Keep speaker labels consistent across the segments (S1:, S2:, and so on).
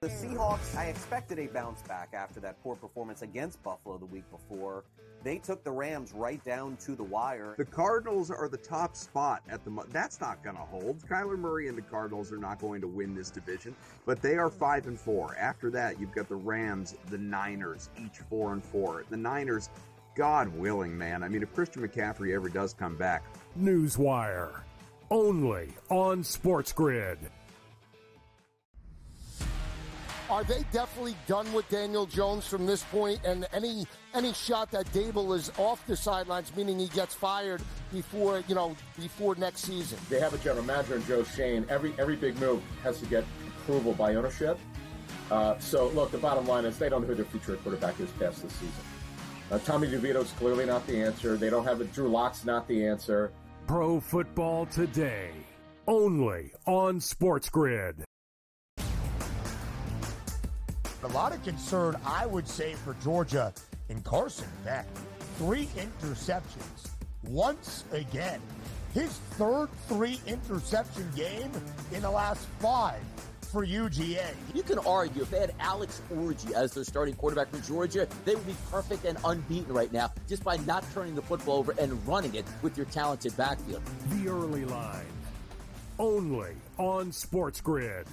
S1: The Seahawks, I expected a bounce back after that poor performance against Buffalo the week before. They took the Rams right down to the wire.
S2: The Cardinals are the top spot at the moment. That's not going to hold. Kyler Murray and the Cardinals are not going to win this division, but they are 5-4. After that, you've got the Rams, the Niners, each 4-4. The Niners, God willing, man. I mean, if Christian McCaffrey ever does come back.
S3: Newswire, only on SportsGrid.
S4: Are they definitely done with Daniel Jones from this point? And any shot that Dable is off the sidelines, meaning he gets fired before next season?
S5: They have a general manager in Joe Shane. Every big move has to get approval by ownership. So look, the bottom line is they don't know who their future quarterback is past this season. Tommy DeVito's clearly not the answer. They don't have Drew Lock's not the answer.
S3: Pro Football Today, only on SportsGrid.
S4: A lot of concern, I would say, for Georgia in Carson Beck. 3 interceptions once again. His third 3-interception game in the last 5 for UGA.
S6: You can argue if they had Alex Orji as their starting quarterback for Georgia, they would be perfect and unbeaten right now just by not turning the football over and running it with your talented backfield.
S3: The Early Line, only on SportsGrid.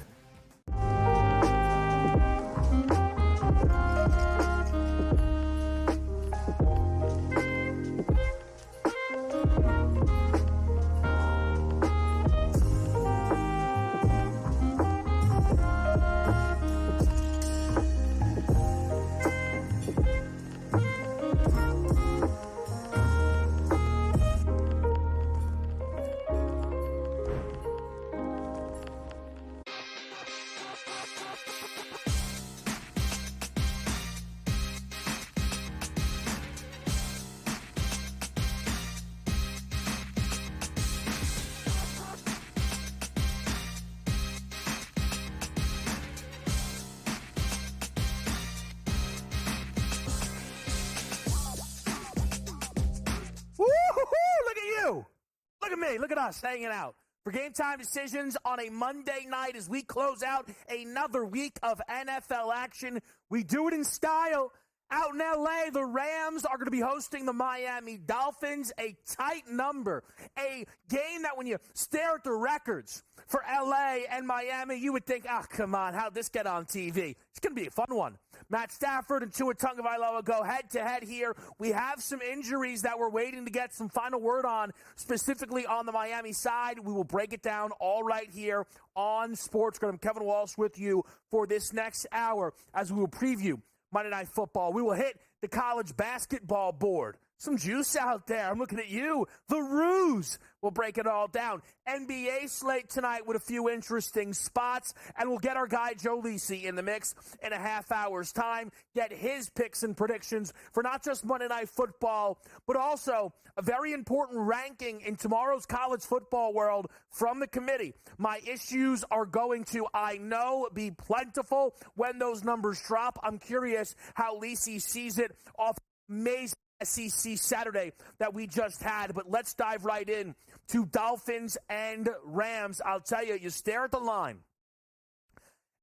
S7: Look at me. Look at us hanging out for Game Time decisions on a Monday night as we close out another week of NFL action. We do it in style. Out in L.A., the Rams are going to be hosting the Miami Dolphins, a tight number, a game that when you stare at the records for L.A. and Miami, you would think, come on, how'd this get on TV? It's going to be a fun one. Matt Stafford and Tua Tagovailoa go head-to-head here. We have some injuries that we're waiting to get some final word on, specifically on the Miami side. We will break it down all right here on SportsGrid. I'm Kevin Walsh with you for this next hour as we will preview Monday Night Football. We will hit the college basketball board. Some juice out there. I'm looking at you. The Ruse. We'll break it all down. NBA slate tonight with a few interesting spots. And we'll get our guy Joe Lisi in the mix in a half hour's time. Get his picks and predictions for not just Monday Night Football, but also a very important ranking in tomorrow's college football world from the committee. My issues are going to, I know, be plentiful when those numbers drop. I'm curious how Lisi sees it off amazing SEC Saturday that we just had, but let's dive right in to Dolphins and Rams. I'll tell you, you stare at the line,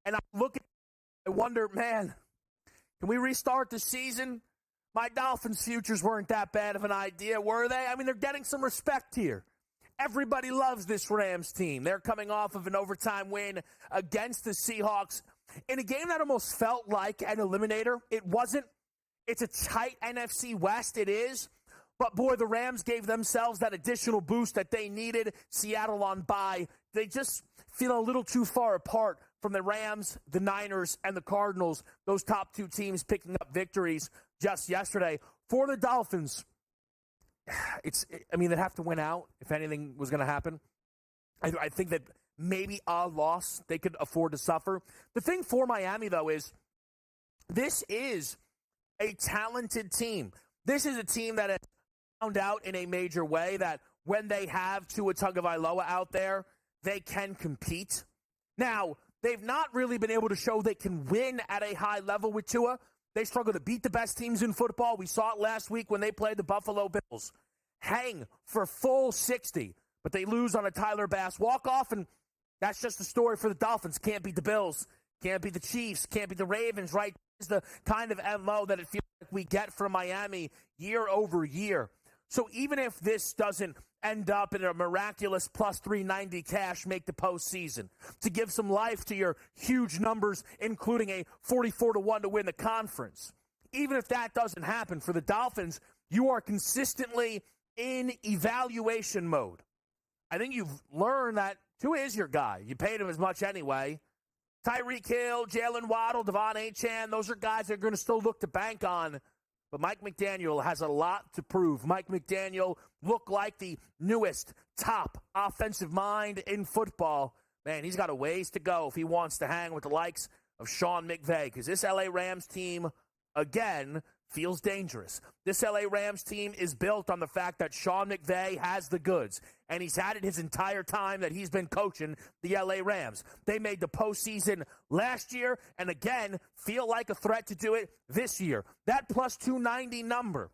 S7: and I wonder, man, can we restart the season? My Dolphins futures weren't that bad of an idea, were they? I mean, they're getting some respect here. Everybody loves this Rams team. They're coming off of an overtime win against the Seahawks in a game that almost felt like an eliminator. It wasn't. It's a tight NFC West, it is. But, boy, the Rams gave themselves that additional boost that they needed. Seattle on bye. They just feel a little too far apart from the Rams, the Niners, and the Cardinals, those top two teams picking up victories just yesterday. For the Dolphins, they'd have to win out if anything was going to happen. I think that maybe a loss they could afford to suffer. The thing for Miami, though, is this is a talented team. This is a team that has found out in a major way that when they have Tua Tagovailoa out there, they can compete. Now, they've not really been able to show they can win at a high level with Tua. They struggle to beat the best teams in football. We saw it last week when they played the Buffalo Bills. Hang for full 60, but they lose on a Tyler Bass walk-off, and that's just the story for the Dolphins. Can't beat the Bills. Can't be the Chiefs, can't be the Ravens, right? It's the kind of MO that it feels like we get from Miami year over year. So even if this doesn't end up in a miraculous plus 390 cash make the postseason, to give some life to your huge numbers, including a 44-1 to win the conference, even if that doesn't happen for the Dolphins, you are consistently in evaluation mode. I think you've learned that Tua is your guy. You paid him as much anyway. Tyreek Hill, Jalen Waddle, Devon Achane, those are guys that are going to still look to bank on. But Mike McDaniel has a lot to prove. Mike McDaniel looked like the newest top offensive mind in football. Man, he's got a ways to go if he wants to hang with the likes of Sean McVay, because this LA Rams team, again, feels dangerous. This LA Rams team is built on the fact that Sean McVay has the goods, and he's had it his entire time that he's been coaching the LA Rams. They made the postseason last year, and again, feel like a threat to do it this year. That plus 290 number,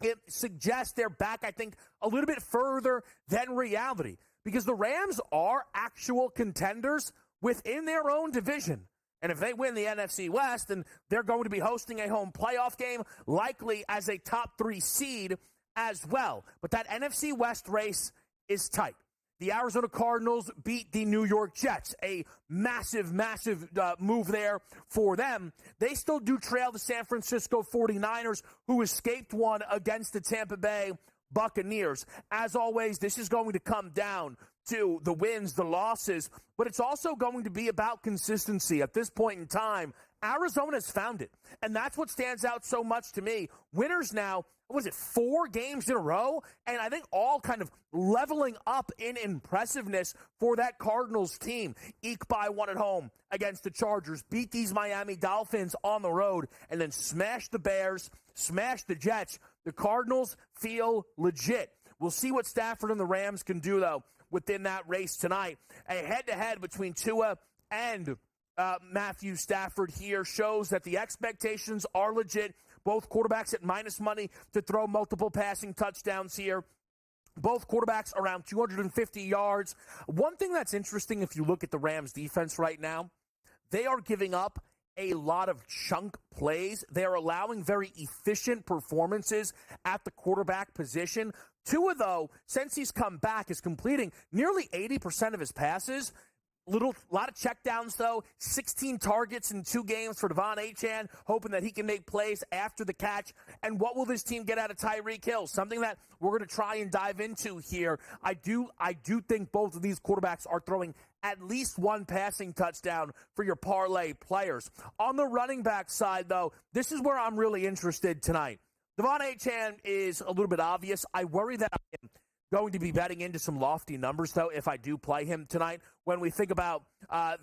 S7: it suggests they're back, I think, a little bit further than reality, because the Rams are actual contenders within their own division. And if they win the NFC West, then they're going to be hosting a home playoff game, likely as a top 3 seed as well. But that NFC West race is tight. The Arizona Cardinals beat the New York Jets, a massive move there for them. They still do trail the San Francisco 49ers, who escaped one against the Tampa Bay Buccaneers. As always, this is going to come down to the wins, the losses, but it's also going to be about consistency. At this point in time, Arizona's found it, and that's what stands out so much to me. Winners now, was it 4 games in a row? And I think all kind of leveling up in impressiveness for that Cardinals team. Eke by 1 at home against the Chargers, beat these Miami Dolphins on the road, and then smash the Bears, smash the Jets. The Cardinals feel legit. We'll see what Stafford and the Rams can do, though, within that race tonight. A head-to-head between Tua and Matthew Stafford here shows that the expectations are legit. Both quarterbacks at minus money to throw multiple passing touchdowns here. Both quarterbacks around 250 yards. One thing that's interesting, if you look at the Rams defense right now, they are giving up a lot of chunk plays. They are allowing very efficient performances at the quarterback position. Tua, though, since he's come back, is completing nearly 80% of his passes. Lot of checkdowns, though. 16 targets in 2 games for Devon Achane, hoping that he can make plays after the catch. And what will this team get out of Tyreek Hill? Something that we're going to try and dive into here. I do think both of these quarterbacks are throwing at least 1 passing touchdown for your parlay players. On the running back side, though, this is where I'm really interested tonight. Devon Achane is a little bit obvious. I worry that I am going to be betting into some lofty numbers, though, if I do play him tonight. When we think about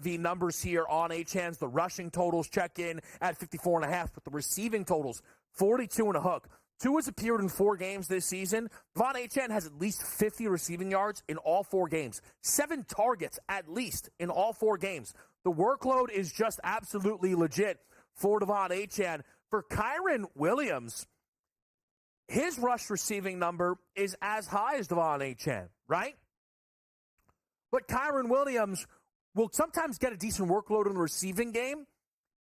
S7: the numbers here on Achane's, the rushing totals check in at 54.5, but the receiving totals, 42 and a hook. Tua's appeared in 4 games this season. Devon Achane has at least 50 receiving yards in all 4 games. 7 targets at least in all 4 games. The workload is just absolutely legit for Devon Achane. For Kyren Williams, his rush receiving number is as high as Devon Achane, right? But Kyren Williams will sometimes get a decent workload in the receiving game.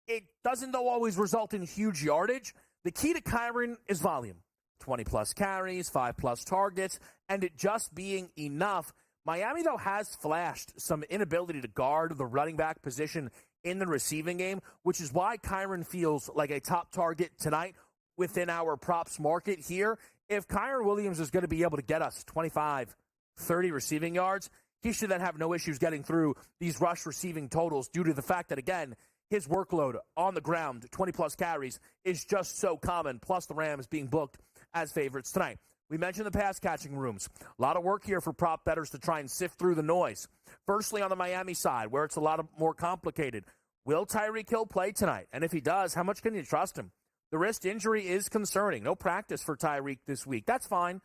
S7: It doesn't, though, always result in huge yardage. The key to Kyren is volume. 20-plus carries, 5-plus targets, and it just being enough. Miami, though, has flashed some inability to guard the running back position in the receiving game, which is why Kyren feels like a top target tonight within our props market here. If Kyren Williams is going to be able to get us 25, 30 receiving yards, he should then have no issues getting through these rush receiving totals due to the fact that, again, his workload on the ground, 20-plus carries, is just so common, plus the Rams being booked as favorites tonight. We mentioned the pass-catching rooms. A lot of work here for prop bettors to try and sift through the noise. Firstly, on the Miami side, where it's a lot more complicated, will Tyreek Hill play tonight? And if he does, how much can you trust him? The wrist injury is concerning. No practice for Tyreek this week. That's fine.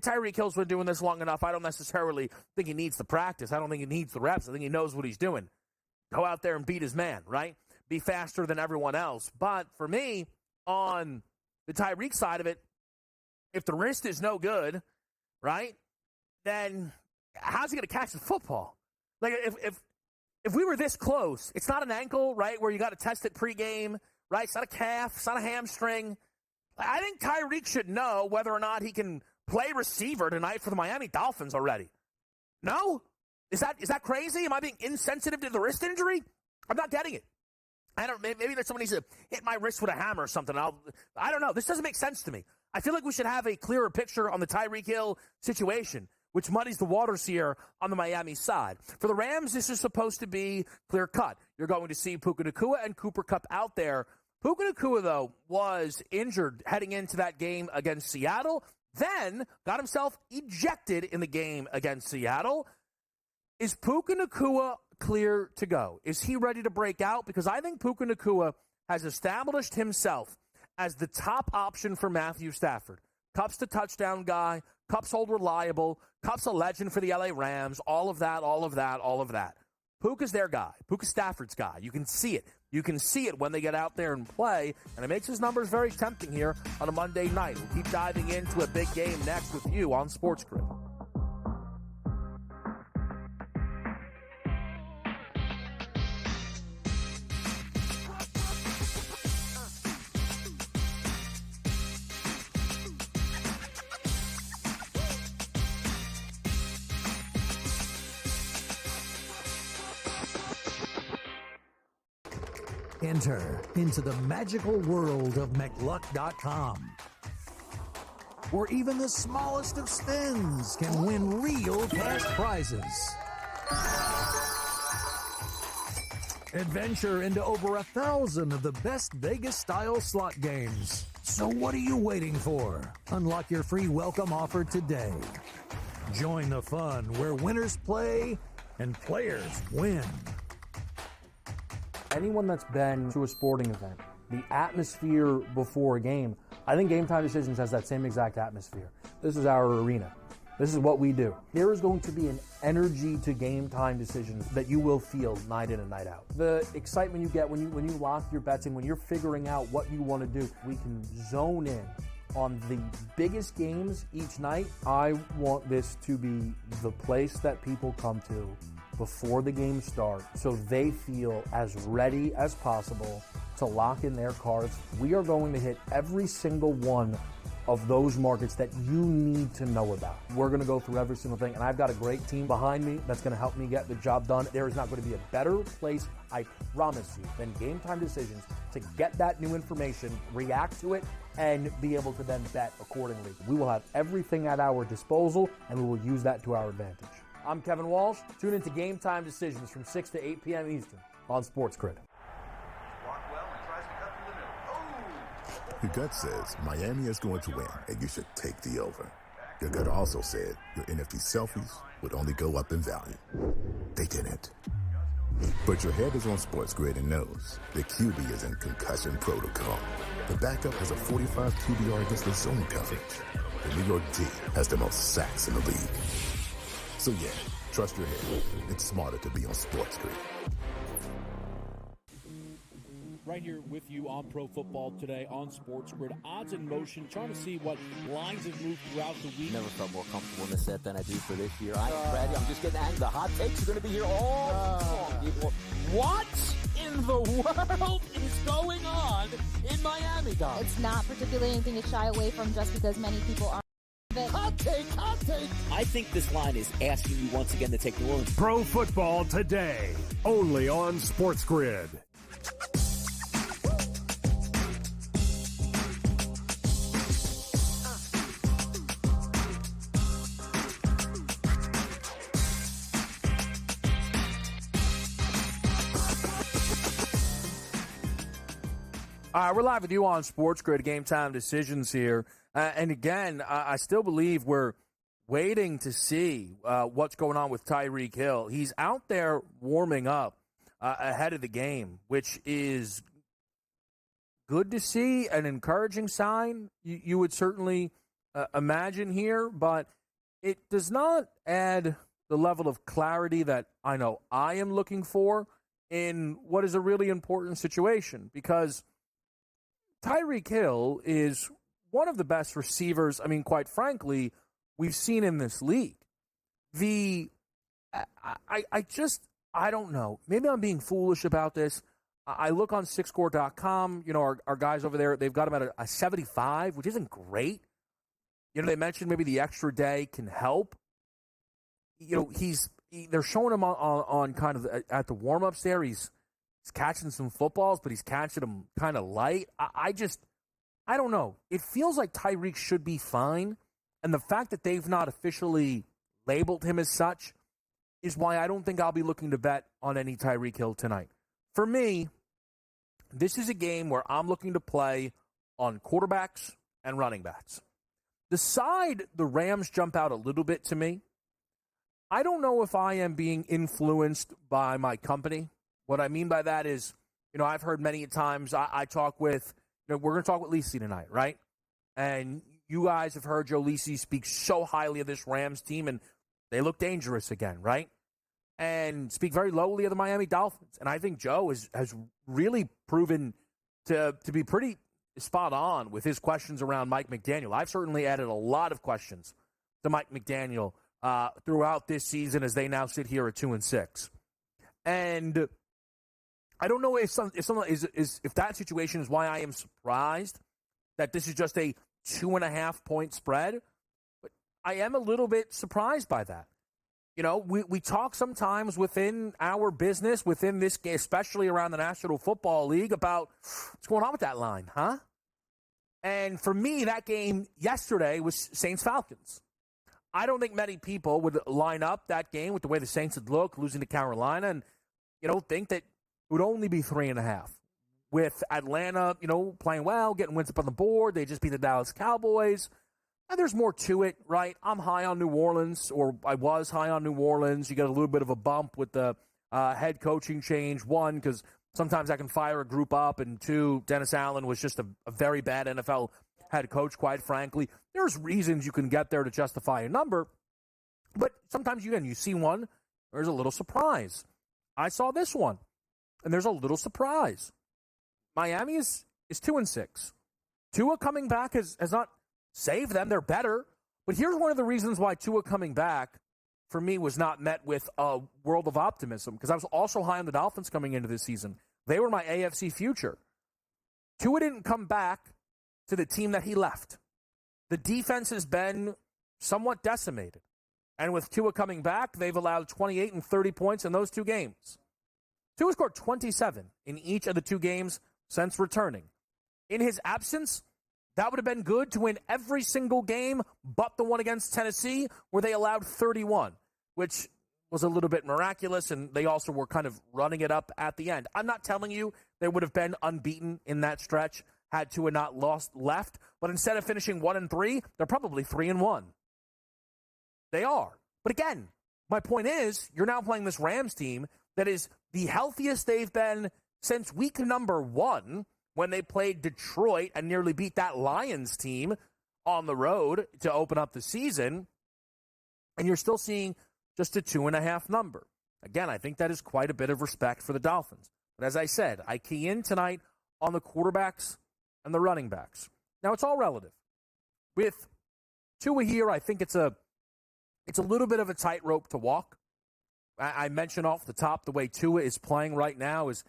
S7: Tyreek Hill's been doing this long enough. I don't necessarily think he needs the practice. I don't think he needs the reps. I think he knows what he's doing. Go out there and beat his man, right? Be faster than everyone else. But for me, on the Tyreek side of it, if the wrist is no good, right, then how's he going to catch the football? Like, if we were this close, it's not an ankle, right, where you got to test it pregame, right? It's not a calf. It's not a hamstring. I think Tyreek should know whether or not he can play receiver tonight for the Miami Dolphins already. No? Is that crazy? Am I being insensitive to the wrist injury? I'm not getting it. Maybe there's someone needs to hit my wrist with a hammer or something. I don't know. This doesn't make sense to me. I feel like we should have a clearer picture on the Tyreek Hill situation, which muddies the waters here on the Miami side. For the Rams, this is supposed to be clear cut. You're going to see Puka Nacua and Cooper Kupp out there. Puka Nacua, though, was injured heading into that game against Seattle, then got himself ejected in the game against Seattle. Is Puka Nacua clear to go? Is he ready to break out? Because I think Puka Nacua has established himself as the top option for Matthew Stafford. Kupp's the touchdown guy. Kupp's old reliable. Kupp's a legend for the LA Rams. All of that. Puka's their guy. Puka Stafford's guy. You can see it. You can see it when they get out there and play, and it makes his numbers very tempting here on a Monday night. We'll keep diving into a big game next with you on SportsGrid.
S8: Enter into the magical world of McLuck.com, where even the smallest of spins can win real cash prizes. Adventure into over 1,000 of the best Vegas-style slot games. So what are you waiting for? Unlock your free welcome offer today. Join the fun where winners play and players win.
S9: Anyone that's been to a sporting event, the atmosphere before a game, I think Game Time Decisions has that same exact atmosphere. This is our arena. This is what we do. There is going to be an energy to Game Time Decisions that you will feel night in and night out. The excitement you get when you lock your bets in, when you're figuring out what you want to do, we can zone in on the biggest games each night. I want this to be the place that people come to before the game starts, so they feel as ready as possible to lock in their cards. We are going to hit every single one of those markets that you need to know about. We're going to go through every single thing, and I've got a great team behind me that's going to help me get the job done. There is not going to be a better place, I promise you, than Game Time Decisions to get that new information, react to it, and be able to then bet accordingly. We will have everything at our disposal, and we will use that to our advantage. I'm Kevin Walsh. Tune into Game Time Decisions from 6 to 8 p.m. Eastern on SportsGrid.
S10: Your gut says Miami is going to win, and you should take the over. Your gut also said your NFT selfies would only go up in value. They didn't. But your head is on SportsGrid and knows the QB is in concussion protocol. The backup has a 45 QBR against the zone coverage. The New York D has the most sacks in the league. So yeah, trust your head. It's smarter to be on SportsGrid.
S11: Right here with you on Pro Football Today on SportsGrid. Odds in motion, trying to see what lines have moved throughout the week.
S6: Never felt more comfortable in this set than I do for this year. I am ready. I'm just getting angry. The hot takes are going to be here all long, people. What in the world is going on in Miami, guys?
S12: It's not particularly anything to shy away from just because many people are.
S11: Hot take.
S6: I think this line is asking you once again to take New Orleans.
S3: Pro Football Today, only on SportsGrid.
S7: All right, we're live with you on SportsGrid, Game Time Decisions here. And again, I still believe we're waiting to see what's going on with Tyreek Hill. He's out there warming up ahead of the game, which is good to see, an encouraging sign, you would certainly imagine here, but it does not add the level of clarity that I know I am looking for in what is a really important situation, because Tyreek Hill is one of the best receivers, I mean, quite frankly, we've seen in this league.
S9: I don't know. Maybe I'm being foolish about this. I look on SixScore.com, our guys over there, they've got him at a 75, which isn't great. They mentioned maybe the extra day can help. They're showing him on kind of at the warm-ups there. He's catching some footballs, but he's catching them kind of light. I don't know. It feels like Tyreek should be fine, and the fact that they've not officially labeled him as such is why I don't think I'll be looking to bet on any Tyreek Hill tonight. For me, this is a game where I'm looking to play on quarterbacks and running backs. The side the Rams jump out a little bit to me. I don't know if I am being influenced by my company. What I mean by that is, I've heard many times I talk with, we're going to talk with Lisi tonight, right? And you guys have heard Joe Lisi speak so highly of this Rams team, and they look dangerous again, right? And speak very lowly of the Miami Dolphins. And I think Joe has really proven to be pretty spot on with his questions around Mike McDaniel. I've certainly added a lot of questions to Mike McDaniel throughout this season as they now sit here at 2-6. And I don't know if that situation is why I am surprised that this is just a 2.5-point spread. But I am a little bit surprised by that. We talk sometimes within our business, within this game, especially around the National Football League, about what's going on with that line, huh? And for me, that game yesterday was Saints-Falcons. I don't think many people would line up that game with the way the Saints had looked, losing to Carolina, and, think that it would only be 3.5. With Atlanta, playing well, getting wins up on the board. They just beat the Dallas Cowboys. And there's more to it, right? I'm high on New Orleans, or I was high on New Orleans. You get a little bit of a bump with the head coaching change. One, because sometimes I can fire a group up. And two, Dennis Allen was just a very bad NFL head coach, quite frankly. There's reasons you can get there to justify a number. But sometimes, you see one, there's a little surprise. I saw this one, and there's a little surprise. Miami is 2-6. Tua coming back has not saved them. They're better. But here's one of the reasons why Tua coming back, for me, was not met with a world of optimism, because I was also high on the Dolphins coming into this season. They were my AFC future. Tua didn't come back to the team that he left. The defense has been somewhat decimated. And with Tua coming back, they've allowed 28 and 30 points in those two games. Tua scored 27 in each of the two games since returning. In his absence, that would have been good to win every single game but the one against Tennessee, where they allowed 31, which was a little bit miraculous, and they also were kind of running it up at the end. I'm not telling you they would have been unbeaten in that stretch had Tua not left, but instead of finishing 1-3, they're probably 3-1. They are. But again, my point is, you're now playing this Rams team that is the healthiest they've been since week number 1, when they played Detroit and nearly beat that Lions team on the road to open up the season. And you're still seeing just a 2.5 number. Again, I think that is quite a bit of respect for the Dolphins. But as I said, I key in tonight on the quarterbacks and the running backs. Now, it's all relative. With Tua here, I think it's a little bit of a tightrope to walk. I mentioned off the top the way Tua is playing right now is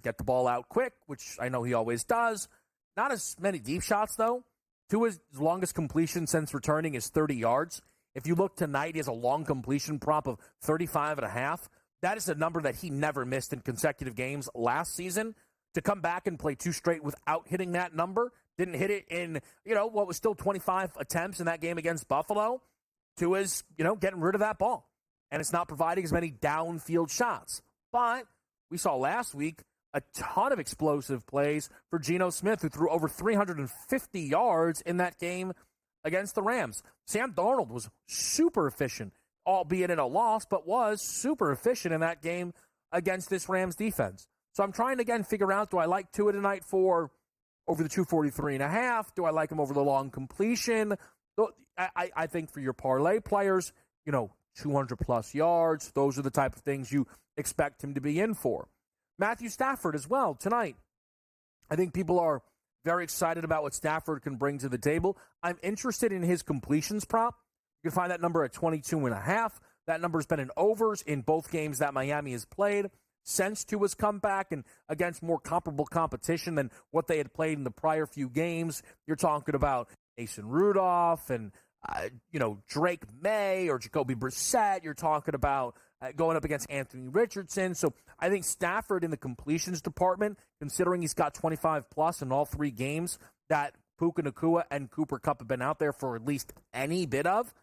S9: get the ball out quick, which I know he always does. Not as many deep shots, though. Tua's longest completion since returning is 30 yards. If you look tonight, he has a long completion prop of 35.5. That is a number that he never missed in consecutive games last season. To come back and play 2 straight without hitting that number, didn't hit it in, what was still 25 attempts in that game against Buffalo. Tua's, getting rid of that ball. And it's not providing as many downfield shots. But we saw last week a ton of explosive plays for Geno Smith, who threw over 350 yards in that game against the Rams. Sam Darnold was super efficient, albeit in a loss, but was super efficient in that game against this Rams defense. So I'm trying to, again, figure out, do I like Tua tonight for over the 243.5? Do I like him over the long completion? I think for your parlay players, 200-plus yards, those are the type of things you expect him to be in for. Matthew Stafford as well tonight. I think people are very excited about what Stafford can bring to the table. I'm interested in his completions prop. You can find that number at 22.5.
S7: That number's been in overs in both games that Miami has played since Tua's comeback and against more comparable competition than what they had played in the prior few games. You're talking about Mason Rudolph and, Drake May or Jacoby Brissett. You're talking about going up against Anthony Richardson. So I think Stafford in the completions department, considering he's got 25-plus in all three games that Puka Nacua and Cooper Kupp have been out there for at least any bit of,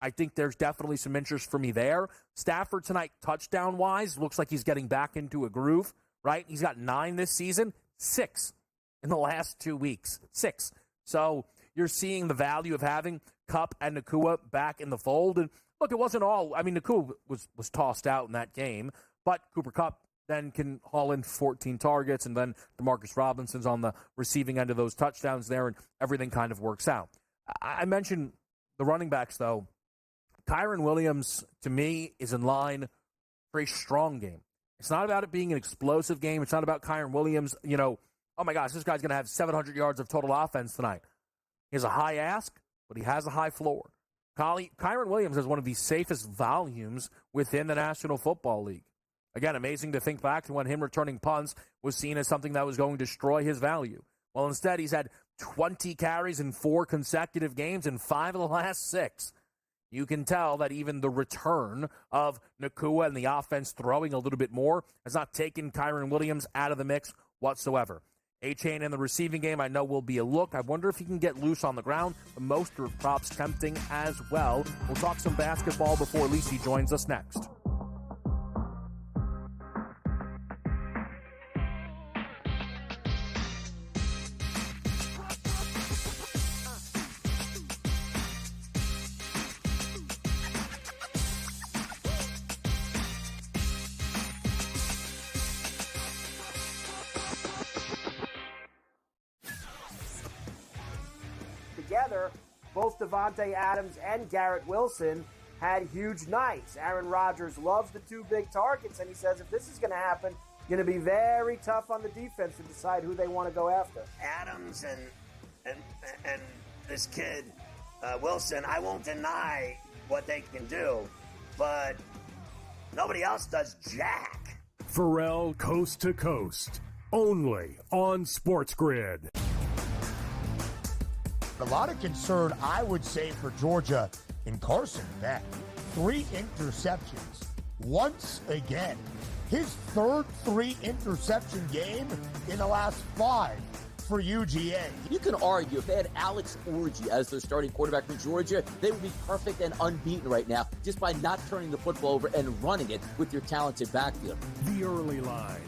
S7: I think there's definitely some interest for me there. Stafford tonight, touchdown-wise, looks like he's getting back into a groove, right? He's got 9 this season, 6 in the last 2 weeks. 6. So you're seeing the value of having Kupp and Nacua back in the fold. And look, it wasn't all. I mean, Nacua was tossed out in that game, but Cooper Kupp then can haul in 14 targets, and then DeMarcus Robinson's on the receiving end of those touchdowns there, and everything kind of works out. I mentioned the running backs, though. Kyren Williams, to me, is in line for a strong game. It's not about it being an explosive game. It's not about Kyren Williams, oh my gosh, this guy's going to have 700 yards of total offense tonight. He has a high ask, but he has a high floor. Kyren Williams has one of the safest volumes within the National Football League. Again, amazing to think back to when him returning punts was seen as something that was going to destroy his value. Well, instead, he's had 20 carries in 4 consecutive games and 5 of the last 6. You can tell that even the return of Nacua and the offense throwing a little bit more has not taken Kyren Williams out of the mix whatsoever. A-Chain in the receiving game, I know, will be a look. I wonder if he can get loose on the ground. The most of props tempting as well. We'll talk some basketball before Lisi joins us next.
S13: Together, both Devontae Adams and Garrett Wilson had huge nights. Aaron Rodgers loves the 2 big targets, and he says if this is going to happen, it's going to be very tough on the defense to decide who they want to go after.
S14: Adams and this kid, Wilson, I won't deny what they can do, but nobody else does jack.
S3: Pharrell Coast to Coast, only on SportsGrid.
S4: A lot of concern, I would say, for Georgia in Carson Beck. 3 interceptions. Once again. His third 3-interception game in the last 5 for UGA.
S6: You can argue if they had Alex Orji as their starting quarterback for Georgia, they would be perfect and unbeaten right now just by not turning the football over and running it with your talented backfield.
S3: The early line,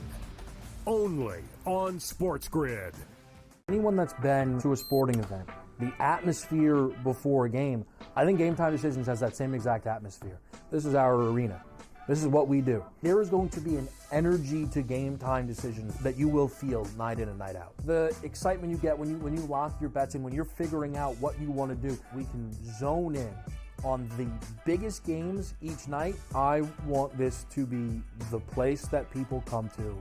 S3: only on SportsGrid.
S9: Anyone that's been to a sporting event, the atmosphere before a game, I think GameTime Decisions has that same exact atmosphere. This is our arena. This is what we do. There is going to be an energy to GameTime Decisions that you will feel night in and night out. The excitement you get when you lock your bets in, when you're figuring out what you want to do, we can zone in on the biggest games each night. I want this to be the place that people come to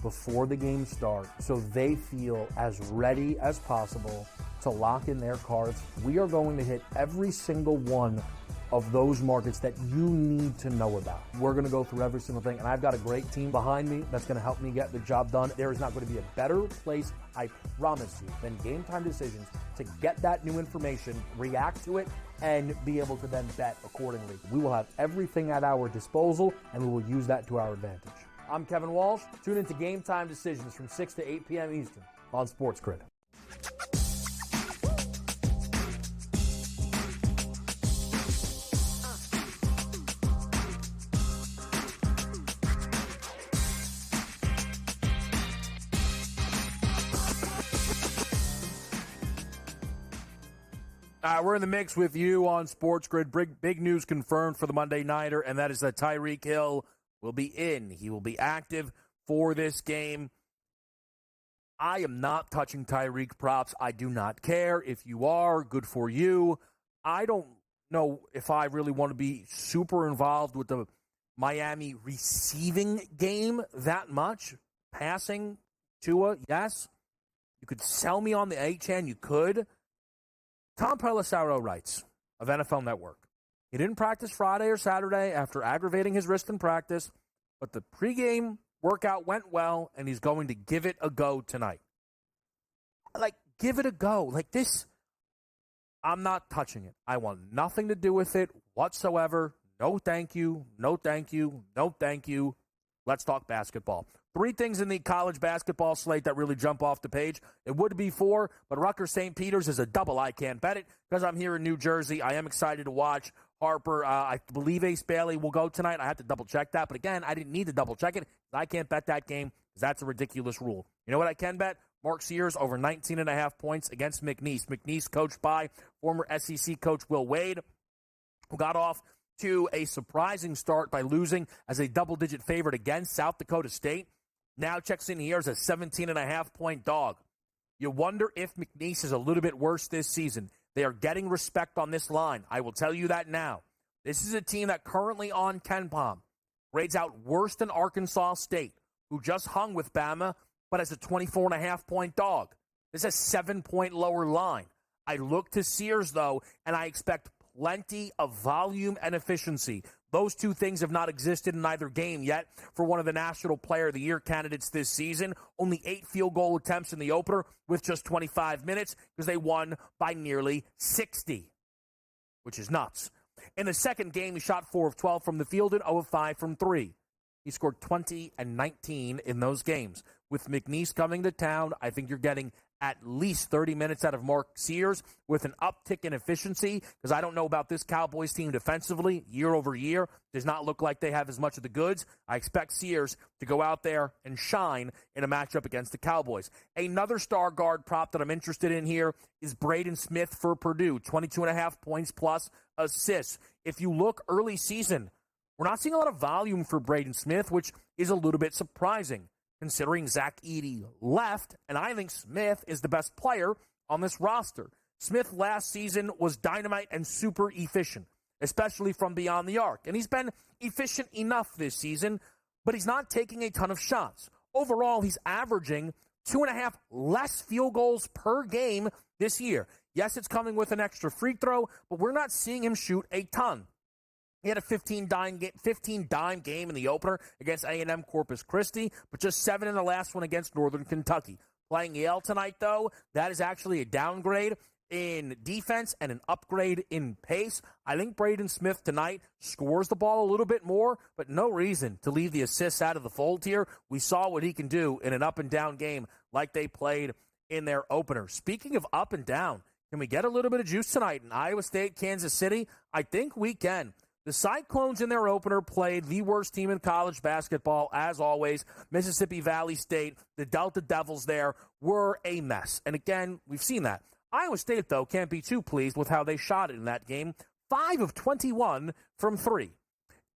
S9: before the game starts so they feel as ready as possible to lock in their cards. We are going to hit every single one of those markets that you need to know about. We're going to go through every single thing, and I've got a great team behind me that's going to help me get the job done. There is not going to be a better place, I promise you, than GameTime Decisions to get that new information, react to it, and be able to then bet accordingly. We will have everything at our disposal, and we will use that to our advantage. I'm Kevin Walsh. Tune into GameTime Decisions from 6 to 8 p.m. Eastern on SportsGrid.
S7: We're in the mix with you on SportsGrid. Big news confirmed for the Monday Nighter, and that is that Tyreek Hill will be in. He will be active for this game. I am not touching Tyreek props. I do not care. If you are, good for you. I don't know if I really want to be super involved with the Miami receiving game that much. Passing, Tua, yes. You could sell me on the A-Chan. You could. Tom Pelissero writes of NFL Network, He didn't practice Friday or Saturday after aggravating his wrist in practice, but the pregame workout went well, and he's going to give it a go tonight. Like, give it a go. Like this, I'm not touching it. I want nothing to do with it whatsoever. No thank you, no thank you, no thank you. Let's talk basketball. 3 things in the college basketball slate that really jump off the page. It would be 4, but Rutgers St. Peter's is a double. I can't bet it because I'm here in New Jersey. I am excited to watch Harper. I believe Ace Bailey will go tonight. I have to double-check that. But, again, I didn't need to double-check it. I can't bet that game because that's a ridiculous rule. You know what I can bet? Mark Sears over 19.5 points against McNeese. McNeese coached by former SEC coach Will Wade, who got off to a surprising start by losing as a double-digit favorite against South Dakota State. Now checks in here as a 17.5-point dog. You wonder if McNeese is a little bit worse this season. They are getting respect on this line. I will tell you that now. This is a team that currently on KenPom grades out worse than Arkansas State, who just hung with Bama, but as a 24.5-point dog. This is a 7-point lower line. I look to Sears, though, and I expect plenty of volume and efficiency. Those 2 things have not existed in either game yet for one of the National Player of the Year candidates this season. Only 8 field goal attempts in the opener with just 25 minutes because they won by nearly 60, which is nuts. In the second game, he shot 4 of 12 from the field and 0 of 5 from 3. He scored 20 and 19 in those games. With McNeese coming to town, I think you're getting at least 30 minutes out of Mark Sears with an uptick in efficiency, because I don't know about this Cowboys team defensively. Year over year, does not look like they have as much of the goods. I expect Sears to go out there and shine in a matchup against the Cowboys. Another star guard prop that I'm interested in here is Braden Smith for Purdue, 22.5 points plus assists. If you look early season, we're not seeing a lot of volume for Braden Smith, which is a little bit surprising, considering Zach Edey left, and I think Smith is the best player on this roster. Smith last season was dynamite and super efficient, especially from beyond the arc. And he's been efficient enough this season, but he's not taking a ton of shots. Overall, he's averaging 2.5 less field goals per game this year. Yes, it's coming with an extra free throw, but we're not seeing him shoot a ton. He had a 15-dime game in the opener against A&M Corpus Christi, but just 7 in the last one against Northern Kentucky. Playing Yale tonight, though, that is actually a downgrade in defense and an upgrade in pace. I think Braden Smith tonight scores the ball a little bit more, but no reason to leave the assists out of the fold here. We saw what he can do in an up-and-down game like they played in their opener. Speaking of up and down, can we get a little bit of juice tonight in Iowa State, Kansas City? I think we can. The Cyclones in their opener played the worst team in college basketball, as always. Mississippi Valley State, the Delta Devils there were a mess. And again, we've seen that. Iowa State, though, can't be too pleased with how they shot it in that game. 5 of 21 from 3.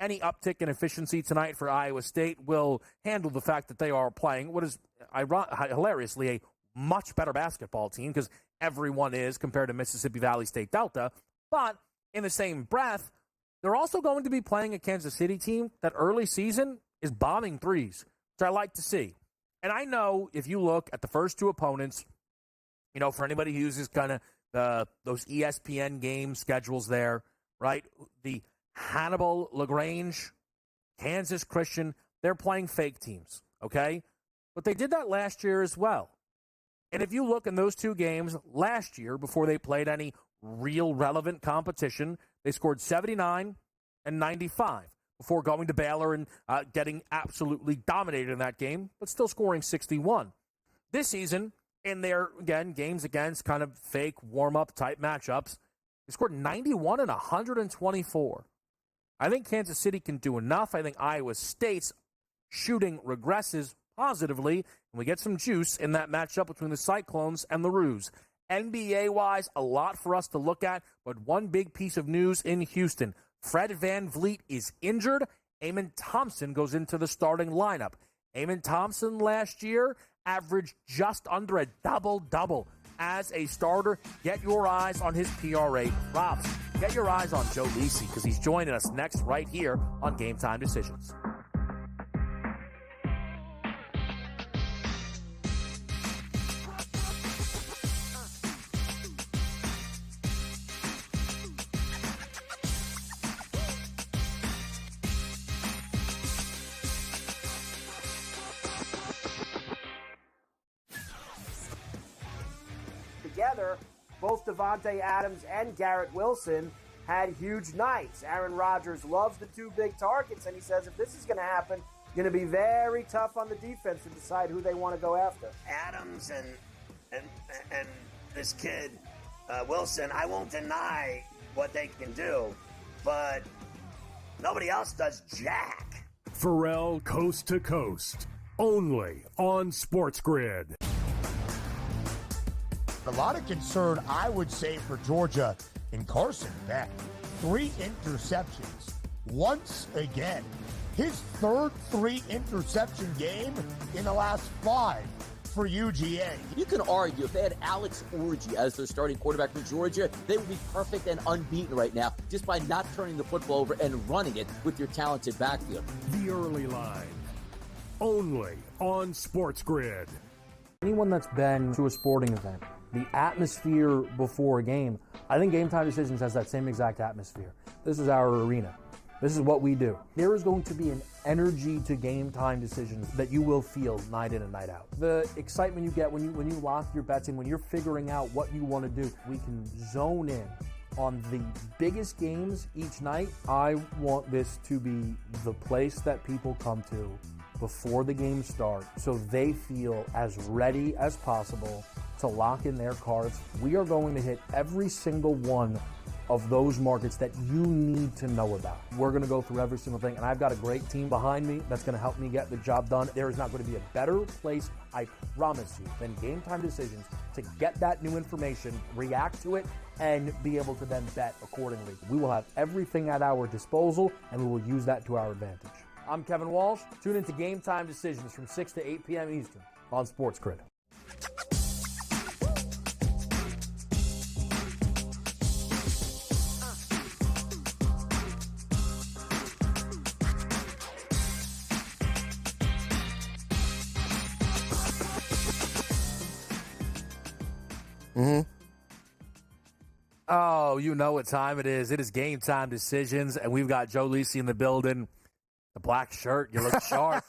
S7: Any uptick in efficiency tonight for Iowa State will handle the fact that they are playing what is hilariously a much better basketball team, because everyone is compared to Mississippi Valley State Delta. But in the same breath, they're also going to be playing a Kansas City team that early season is bombing threes, which I like to see. And I know if you look at the first 2 opponents, you know, for anybody who uses kind of those ESPN game schedules there, right? The Hannibal, LaGrange, Kansas Christian, they're playing fake teams, okay? But they did that last year as well. And if you look in those 2 games last year, before they played any real relevant competition, they scored 79 and 95 before going to Baylor and getting absolutely dominated in that game, but still scoring 61. This season, in their, again, games against kind of fake warm-up type matchups, they scored 91 and 124. I think Kansas City can do enough. I think Iowa State's shooting regresses positively, and we get some juice in that matchup between the Cyclones and the Roos. NBA-wise, a lot for us to look at, but one big piece of news in Houston. Fred VanVleet is injured. Amon Thompson goes into the starting lineup. Amon Thompson last year averaged just under a double-double as a starter. Get your eyes on his PRA props. Get your eyes on Joe Lisi, because he's joining us next right here on Game Time Decisions.
S13: together. Both Davante Adams and Garrett Wilson had huge nights. Aaron Rodgers loves the two big targets, and he says if this is going to happen, it's going to be very tough on the defense to decide who they want to go after.
S14: Adams and this kid, Wilson, I won't deny what they can do, but nobody else does jack.
S3: Pharrell Coast to Coast, only on SportsGrid.
S4: A lot of concern, I would say, for Georgia in Carson Beck. 3 interceptions once again. His third 3-interception game in the last 5 for UGA.
S6: You can argue if they had Alex Orji as their starting quarterback for Georgia, they would be perfect and unbeaten right now just by not turning the football over and running it with your talented backfield.
S3: The early line, only on SportsGrid.
S9: Anyone that's been to a sporting event, the atmosphere before a game, I think Game Time Decisions has that same exact atmosphere. This is our arena. This is what we do. There is going to be an energy to Game Time Decisions that you will feel night in and night out. The excitement you get when you lock your bets in, when you're figuring out what you want to do, we can zone in on the biggest games each night. I want this to be the place that people come to before the game starts so they feel as ready as possible to lock in their cards. We are going to hit every single one of those markets that you need to know about. We're going to go through every single thing, and I've got a great team behind me that's going to help me get the job done. There is not going to be a better place, I promise you, than Game Time Decisions to get that new information, react to it, and be able to then bet accordingly. We will have everything at our disposal, and we will use that to our advantage. I'm Kevin Walsh. Tune into Game Time Decisions from 6 to 8 p.m. Eastern on SportsGrid. Oh, you know what time it is. It is Game Time Decisions, and we've got Joe Lisi in the building. The black shirt. You look sharp.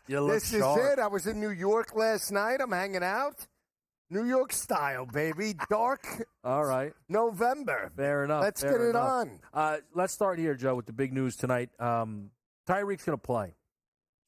S9: You look
S15: this
S3: sharp.
S15: This is it. I was in New York last night. I'm hanging out. New York style, baby. Dark.
S9: All right.
S15: November.
S9: Fair enough.
S15: Let's get it on.
S9: Let's start here, Joe, with the big news tonight. Tyreek's going to play.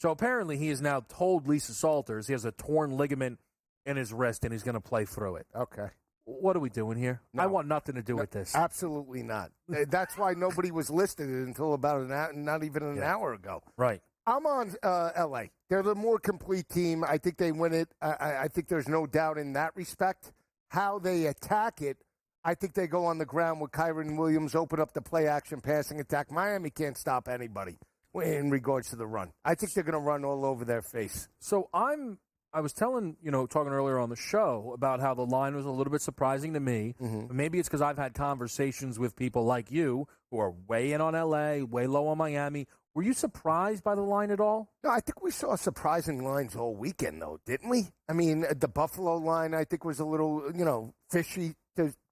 S9: So apparently he has now told Lisa Salters he has a torn ligament in his wrist and he's going to play through it.
S15: Okay.
S9: What are we doing here?
S15: No.
S9: I want nothing to do with this.
S15: Absolutely not. That's why nobody was listed until about not even an hour ago.
S9: Right.
S15: I'm on L.A. They're the more complete team. I think they win it. I think there's no doubt in that respect. How they attack it, I think they go on the ground with Kyren Williams, open up the play-action passing attack. Miami can't stop anybody in regards to the run. I think they're going to run all over their face.
S9: So I was talking earlier on the show about how the line was a little bit surprising to me. Mm-hmm. Maybe it's because I've had conversations with people like you who are way in on L.A., way low on Miami. Were you surprised by the line at all?
S15: No, I think we saw surprising lines all weekend, though, didn't we? I mean, the Buffalo line, I think, was a little, fishy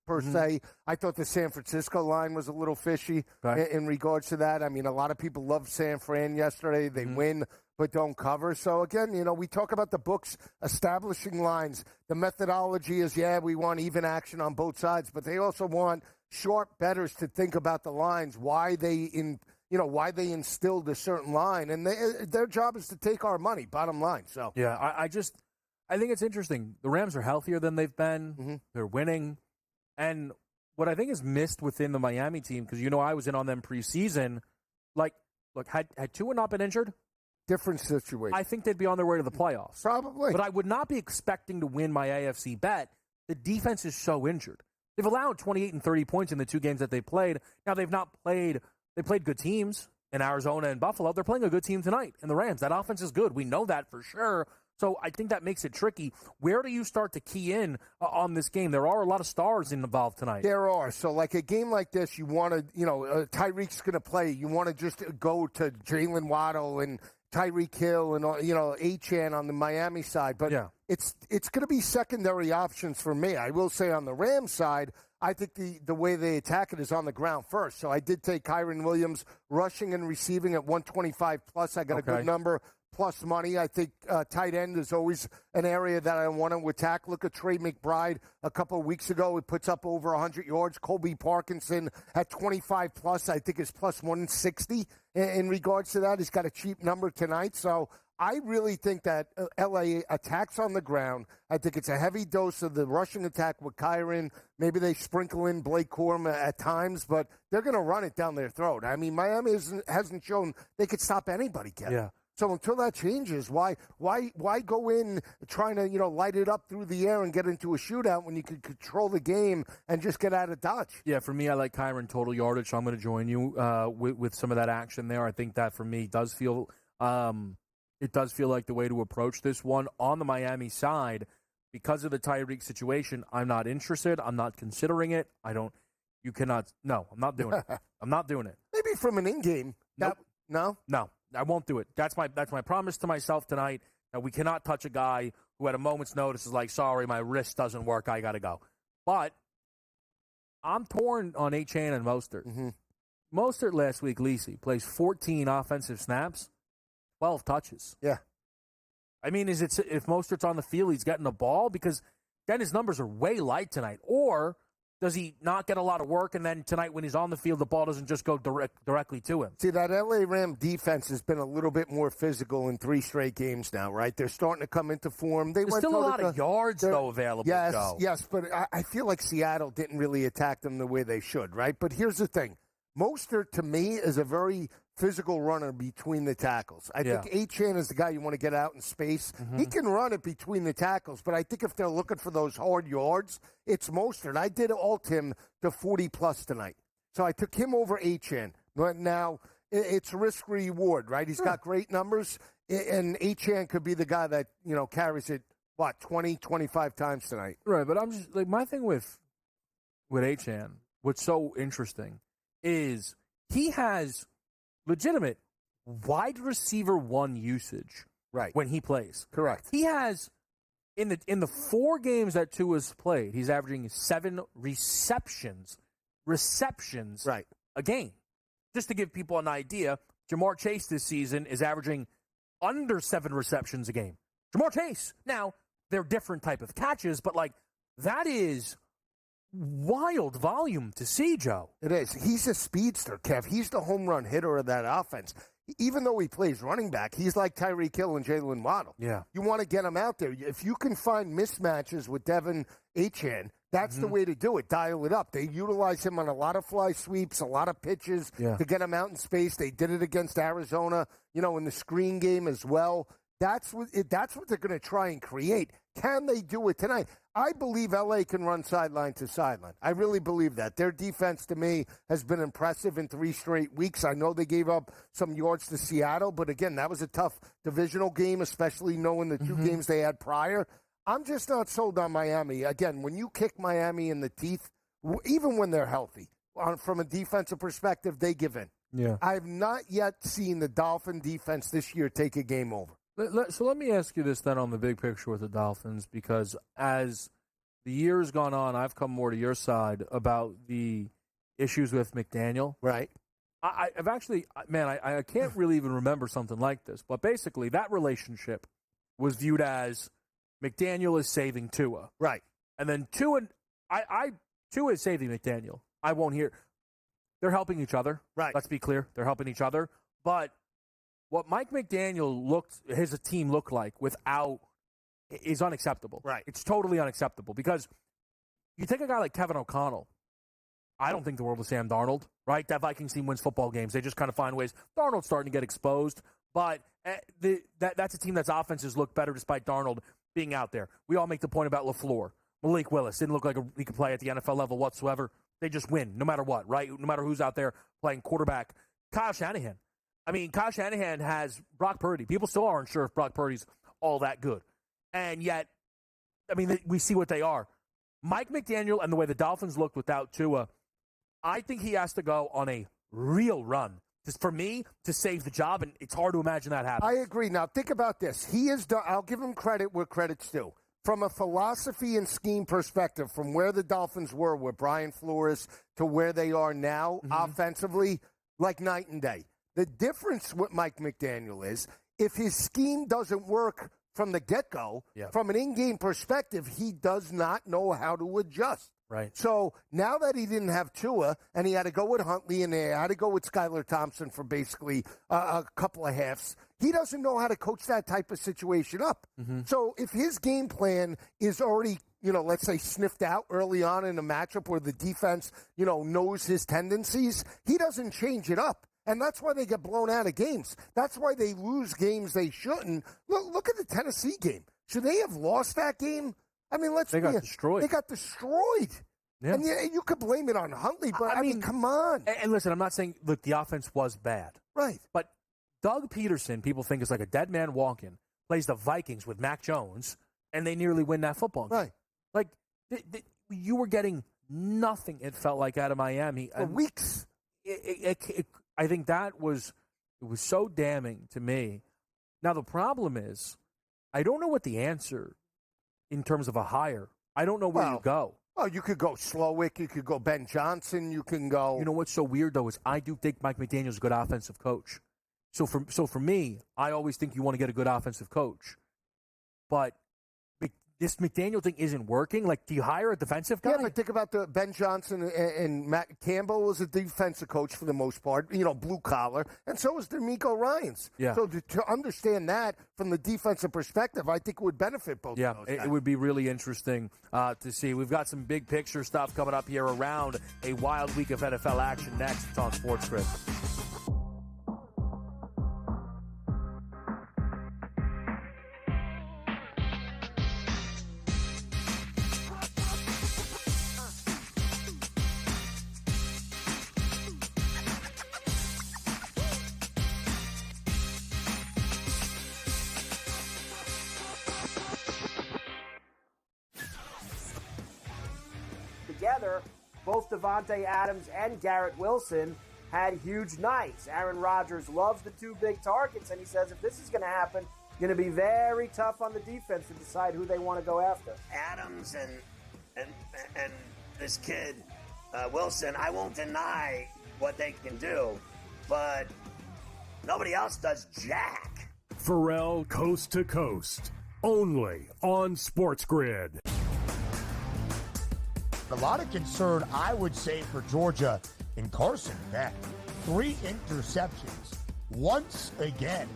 S15: per se. I thought the San Francisco line was a little fishy in regards to that. I mean, a lot of people loved San Fran yesterday. They win but don't cover. So, again, we talk about the books establishing lines. The methodology is, we want even action on both sides, but they also want sharp bettors to think about the lines, why they instilled a certain line, and their job is to take our money, bottom line. So
S9: yeah, I think it's interesting. The Rams are healthier than they've been. Mm-hmm. They're winning, and what I think is missed within the Miami team, because I was in on them preseason. Had Tua not been injured,
S15: different situation.
S9: I think they'd be on their way to the playoffs,
S15: probably.
S9: But I would not be expecting to win my AFC bet. The defense is so injured. They've allowed 28 and 30 points in the 2 games that they played. Now they've not played. They played good teams in Arizona and Buffalo. They're playing a good team tonight in the Rams. That offense is good. We know that for sure. So I think that makes it tricky. Where do you start to key in on this game? There are a lot of stars involved tonight.
S15: There are. So like a game like this, you want to, Tyreek's going to play. You want to just go to Jalen Waddle and Tyreek Hill and, Achane on the Miami side. But it's going to be secondary options for me. I will say on the Rams side, I think the way they attack it is on the ground first. So I did take Kyron Williams rushing and receiving at 125 plus. I got a good number. Plus money. I think tight end is always an area that I want to attack. Look at Trey McBride a couple of weeks ago. He puts up over 100 yards. Colby Parkinson at 25 plus. I think is plus 160 in regards to that. He's got a cheap number tonight. So I really think that L.A. attacks on the ground. I think it's a heavy dose of the rushing attack with Kyron. Maybe they sprinkle in Blake Corum at times, but they're going to run it down their throat. I mean, Miami hasn't shown they could stop anybody, Kevin.
S9: Yeah.
S15: So until that changes, why go in trying to light it up through the air and get into a shootout when you can control the game and just get out of Dodge?
S9: Yeah, for me, I like Kyron total yardage, so I'm going to join you with some of that action there. I think that for me does feel it does feel like the way to approach this one. On the Miami side, because of the Tyreek situation, I'm not interested. I'm not considering it. You cannot. No, I'm not doing it. I'm not doing it.
S15: Maybe from an in-game.
S9: Nope.
S15: No.
S9: I won't do it. That's my promise to myself tonight. That we cannot touch a guy who at a moment's notice is like, sorry, my wrist doesn't work. I got to go. But I'm torn on Achane and Mostert.
S15: Mm-hmm.
S9: Mostert last week, Lisi, plays 14 offensive snaps, 12 touches.
S15: Yeah.
S9: I mean, if Mostert's on the field, he's getting the ball? Because then his numbers are way light tonight. Or does he not get a lot of work, and then tonight when he's on the field, the ball doesn't just go directly to him?
S15: See, that L.A. Ram defense has been a little bit more physical in 3 straight games now, right? They're starting to come into form.
S9: There's still a lot of yards, though, available.
S15: Yes, but I feel like Seattle didn't really attack them the way they should, right? But here's the thing. Mostert, to me, is a very physical runner between the tackles. I think Achane is the guy you want to get out in space. Mm-hmm. He can run it between the tackles, but I think if they're looking for those hard yards, it's Mostert. I did alt him to 40-plus tonight. So I took him over Achane. But now, it's risk-reward, right? He's got great numbers, and Achane could be the guy that, carries it, 20, 25 times tonight.
S9: Right, but I'm just, like, my thing with Achane, what's so interesting is he has legitimate wide receiver 1 usage when he plays.
S15: Correct.
S9: He has in the 4 games that Tua's played, he's averaging 7 receptions a game. Just to give people an idea, Jamar Chase this season is averaging under 7 receptions a game. Jamar Chase. Now, they're different type of catches, but that is wild volume to see, Joe.
S15: It is. He's a speedster, Kev. He's the home run hitter of that offense. Even though he plays running back, he's like Tyreek Hill and Jalen Waddle.
S9: Yeah.
S15: You want to get him out there. If you can find mismatches with Devin Achane, that's the way to do it. Dial it up. They utilize him on a lot of fly sweeps, a lot of pitches to get him out in space. They did it against Arizona, in the screen game as well. That's what they're going to try and create. Can they do it tonight? I believe L.A. can run sideline to sideline. I really believe that. Their defense, to me, has been impressive in 3 straight weeks. I know they gave up some yards to Seattle, but again, that was a tough divisional game, especially knowing the 2 games they had prior. I'm just not sold on Miami. Again, when you kick Miami in the teeth, even when they're healthy, from a defensive perspective, they give in.
S9: Yeah.
S15: I have not yet seen the Dolphin defense this year take a game over.
S9: So let me ask you this then on the big picture with the Dolphins, because as the year's gone on, I've come more to your side about the issues with McDaniel.
S15: Right.
S9: I've actually, I can't really even remember something like this, but basically that relationship was viewed as McDaniel is saving Tua.
S15: Right.
S9: And then Tua is saving McDaniel. I won't hear. They're helping each other.
S15: Right.
S9: Let's be clear. They're helping each other. But what Mike McDaniel his team looked like without is unacceptable.
S15: Right.
S9: It's totally unacceptable because you take a guy like Kevin O'Connell. I don't think the world of Sam Darnold, right? That Vikings team wins football games. They just kind of find ways. Darnold's starting to get exposed, but that's a team that's offenses look better despite Darnold being out there. We all make the point about LaFleur. Malik Willis didn't look like he could play at the NFL level whatsoever. They just win no matter what, right? No matter who's out there playing quarterback. Kyle Shanahan. Kyle Shanahan has Brock Purdy. People still aren't sure if Brock Purdy's all that good. And yet, we see what they are. Mike McDaniel and the way the Dolphins looked without Tua, I think he has to go on a real run just for me to save the job, and it's hard to imagine that happens.
S15: I agree. Now, think about this. He is done. I'll give him credit where credit's due. from a philosophy and scheme perspective, from where the Dolphins were with Brian Flores to where they are now offensively, like night and day. The difference with Mike McDaniel is if his scheme doesn't work from the get-go, from an in-game perspective, he does not know how to adjust.
S9: Right.
S15: So now that he didn't have Tua and he had to go with Huntley and they had to go with Skylar Thompson for basically a couple of halves, he doesn't know how to coach that type of situation up. So if his game plan is already, let's say sniffed out early on in a matchup where the defense, knows his tendencies, he doesn't change it up. And that's why they get blown out of games. That's why they lose games they shouldn't. Look at the Tennessee game. Should they have lost that game? I mean,
S9: They got destroyed.
S15: They got destroyed.
S9: Yeah.
S15: And you could blame it on Huntley, but I mean, come on.
S9: And listen, I'm not saying, look, the offense was bad.
S15: Right.
S9: But Doug Peterson, people think is like a dead man walking, plays the Vikings with Mac Jones, and they nearly win that football game.
S15: Right.
S9: Like, you were getting nothing, it felt like, out of Miami.
S15: For weeks.
S9: I think it was so damning to me. Now, the problem is, I don't know what the answer in terms of a hire. I don't know where you go.
S15: Oh, you could go Slowick. You could go Ben Johnson. You can go.
S9: You know what's so weird, though, is I do think Mike McDaniel's a good offensive coach. So for me, I always think you want to get a good offensive coach. But this McDaniel thing isn't working. Like, do you hire a defensive guy?
S15: Yeah, but think about the Ben Johnson and Matt Campbell was a defensive coach for the most part, blue collar, and so was D'Amico Ryans.
S9: Yeah.
S15: So to understand that from the defensive perspective, I think it would benefit both of those guys.
S9: It would be really interesting to see. We've got some big picture stuff coming up here around a wild week of NFL action next. It's on SportsGrid.
S13: Together, both Devontae Adams and Garrett Wilson had huge nights. Aaron Rodgers loves the two big targets, and he says if this is going to happen, it's going to be very tough on the defense to decide who they want to go after.
S14: Adams and this kid, Wilson, I won't deny what they can do, but nobody else does jack.
S3: Pharrell Coast to Coast, only on SportsGrid.
S4: A lot of concern, I would say, for Georgia in Carson Beck. 3 interceptions once again.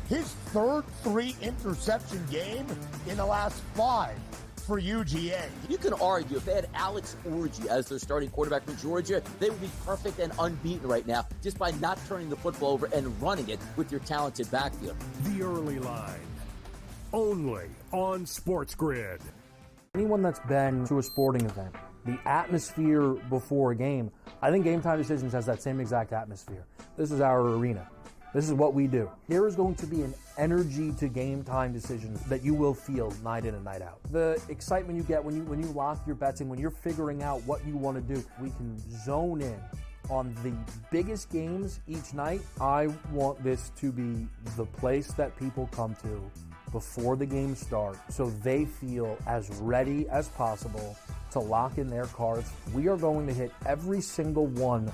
S4: His third 3-interception game in the last 5 for UGA.
S6: You can argue if they had Alex Orji as their starting quarterback from Georgia, they would be perfect and unbeaten right now just by not turning the football over and running it with your talented backfield.
S3: The early line, only on SportsGrid.
S9: Anyone that's been to a sporting event, the atmosphere before a game, I think GameTime Decisions has that same exact atmosphere. This is our arena. This is what we do. There is going to be an energy to GameTime Decisions that you will feel night in and night out. The excitement you get when you lock your bets in, when you're figuring out what you want to do, we can zone in on the biggest games each night. I want this to be the place that people come to before the game starts so they feel as ready as possible to lock in their cards. We are going to hit every single one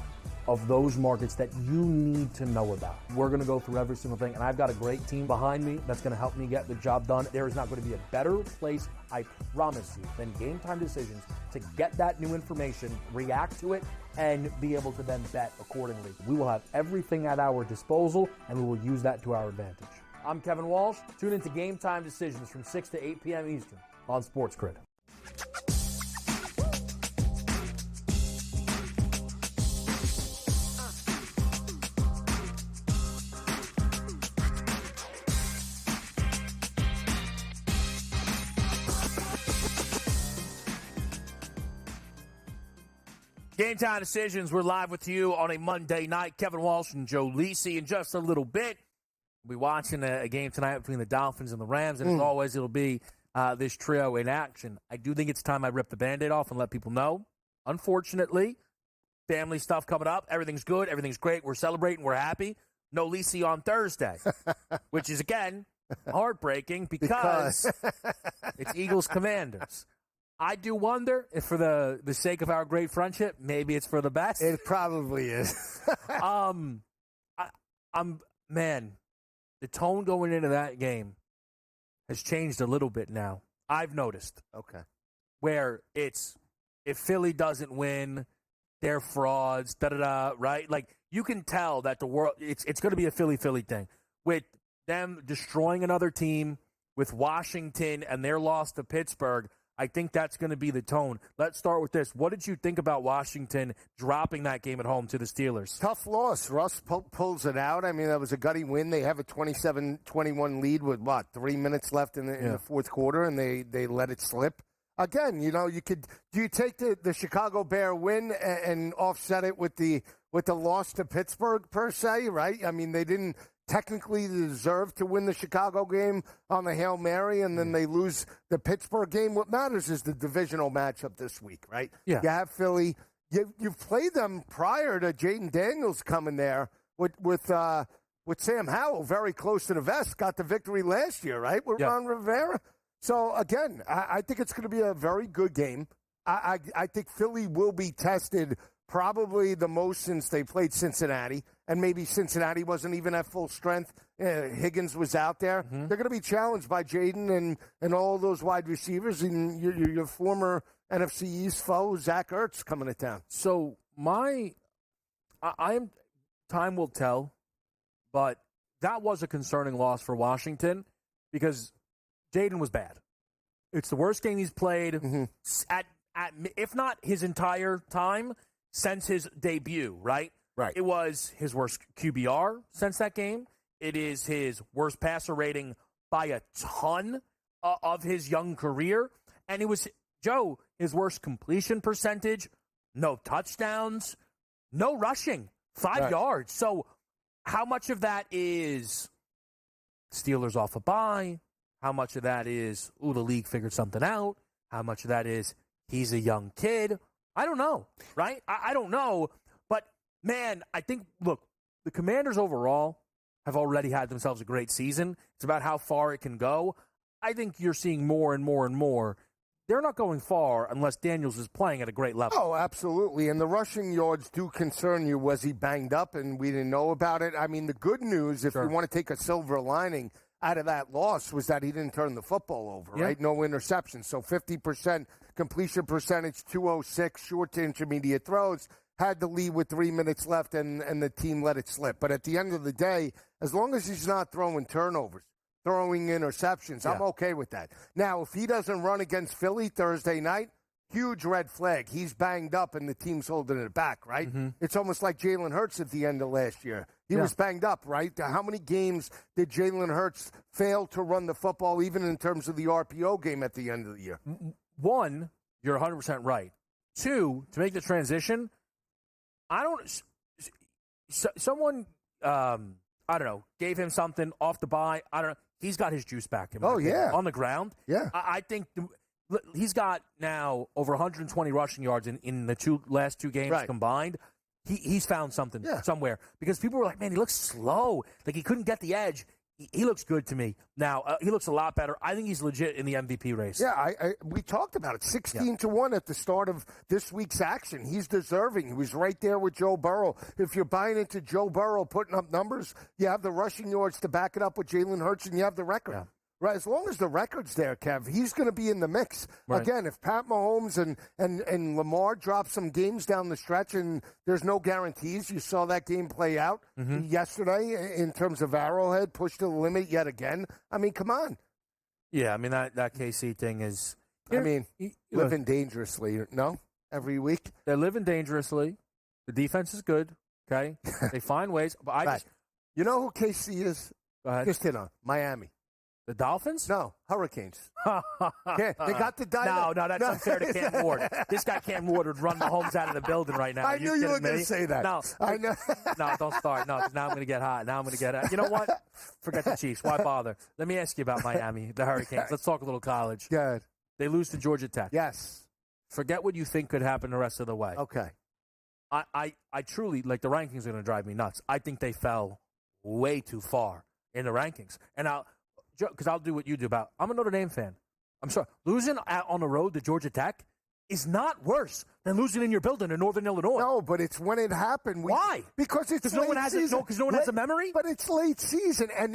S9: of those markets that you need to know about. We're going to go through every single thing, and I've got a great team behind me that's going to help me get the job done. There is not going to be a better place, I promise you, than GameTime Decisions to get that new information, react to it, and be able to then bet accordingly. We will have everything at our disposal, and we will use that to our advantage. I'm Kevin Walsh. Tune into GameTime Decisions from 6 to 8 p.m. Eastern on SportsGrid. Game Time Decisions. We're live with you on a Monday night. Kevin Walsh and Joe Lisi in just a little bit. We'll be watching a game tonight between the Dolphins and the Rams, and as always, it'll be this trio in action. I do think it's time I rip the Band-Aid off and let people know. Unfortunately, family stuff coming up. Everything's good. Everything's great. We're celebrating. We're happy. No Lisi on Thursday, which is, again,
S7: heartbreaking because it's Eagles-Commanders. I do wonder if for the sake of our great friendship, maybe it's for the best.
S15: It probably is.
S7: Man, the tone going into that game has changed a little bit now. I've noticed.
S15: Okay.
S7: Where it's, if Philly doesn't win, they're frauds, da-da-da, right? Like, you can tell that the world, it's going to be a Philly thing. With them destroying another team, with Washington and their loss to Pittsburgh, I think that's going to be the tone. Let's start with this. What did you think about Washington dropping that game at home to the Steelers?
S15: Tough loss. Russ pulls it out. I mean, that was a gutty win. They have a 27-21 lead with, 3 minutes left in the fourth quarter, and they let it slip. Again, do you take the Chicago Bear win and offset it with the loss to Pittsburgh, per se, right? I mean, they didn't technically deserve to win the Chicago game on the Hail Mary, and then they lose the Pittsburgh game. What matters is the divisional matchup this week, right?
S7: Yeah.
S15: You have Philly. You've played them prior to Jaden Daniels coming there with Sam Howell very close to the vest. Got the victory last year, right, with Ron Rivera. So, again, I think it's going to be a very good game. I think Philly will be tested probably the most since they played Cincinnati, and maybe Cincinnati wasn't even at full strength. Higgins was out there.
S7: Mm-hmm.
S15: They're going to be challenged by Jaden and all those wide receivers, and your former NFC East foe, Zach Ertz, coming to town.
S7: So time will tell, but that was a concerning loss for Washington because Jaden was bad. It's the worst game he's played at if not his entire time since his debut, right?
S15: Right.
S7: It was his worst QBR since that game. It is his worst passer rating by a ton of his young career. And it was, Joe, his worst completion percentage, no touchdowns, no rushing, 5 yards. So how much of that is Steelers off a bye? How much of that is, the league figured something out? How much of that is he's a young kid? I don't know, right? I don't know. But, man, I think, look, the Commanders overall have already had themselves a great season. It's about how far it can go. I think you're seeing more and more and more. They're not going far unless Daniels is playing at a great level.
S15: Oh, absolutely. And the rushing yards do concern you. Was he banged up and we didn't know about it? I mean, the good news, if you want to take a silver lining out of that loss, was that he didn't turn the football over, right? No interceptions. So 50% completion percentage, 206 short to intermediate throws. Had the lead with 3 minutes left, and the team let it slip. But at the end of the day, as long as he's not throwing turnovers, throwing interceptions, I'm okay with that. Now, if he doesn't run against Philly Thursday night, huge red flag. He's banged up, and the team's holding it back, right? It's almost like Jalen Hurts at the end of last year. He was banged up, right? How many games did Jalen Hurts fail to run the football, even in terms of the RPO game at the end of the year?
S7: One, you're 100% right. Two, to make the transition, someone, I don't know, gave him something off the bye. I don't know. He's got his juice back. On the ground.
S15: Yeah.
S7: I think he's got now over 120 rushing yards in the last two games combined. He's found something somewhere because people were like, man, he looks slow. Like he couldn't get the edge. He looks good to me. Now, he looks a lot better. I think he's legit in the MVP race.
S15: Yeah, we talked about it. 16-1 at the start of this week's action. He's deserving. He was right there with Joe Burrow. If you're buying into Joe Burrow putting up numbers, you have the rushing yards to back it up with Jalen Hurts, and you have the record.
S7: Yeah.
S15: Right, as long as the record's there, Kev, he's going to be in the mix.
S7: Right.
S15: Again, if Pat Mahomes and Lamar drop some games down the stretch, and there's no guarantees, you saw that game play out yesterday in terms of Arrowhead, pushed to the limit yet again. I mean, come on.
S7: Yeah, I mean, that KC thing is...
S15: living dangerously, no? Every week?
S7: They're living dangerously. The defense is good, okay? They find ways. But
S15: you know who KC is?
S7: Go ahead.
S15: Just hit on Miami.
S7: The Dolphins?
S15: No, Hurricanes. They got the dynamite.
S7: No, that's unfair to Cam Ward. This guy Cam Ward would run Mahomes out of the building right now.
S15: I knew you were going to say that.
S7: No,
S15: I know.
S7: No, don't start. No, because now I'm going to get hot. You know what? Forget the Chiefs. Why bother? Let me ask you about Miami, the Hurricanes. Let's talk a little college.
S15: Good.
S7: They lose to Georgia Tech.
S15: Yes.
S7: Forget what you think could happen the rest of the way.
S15: Okay.
S7: I truly, the rankings are going to drive me nuts. I think they fell way too far in the rankings. And now,
S9: because I'll do what you do about. I'm a Notre Dame fan. I'm sorry. Losing on the road to Georgia Tech is not worse than losing in your building in Northern Illinois.
S15: No, but it's when it happened.
S9: Why?
S15: Because it's
S9: no one has
S15: season.
S9: Because no one has a memory.
S15: But it's late season, and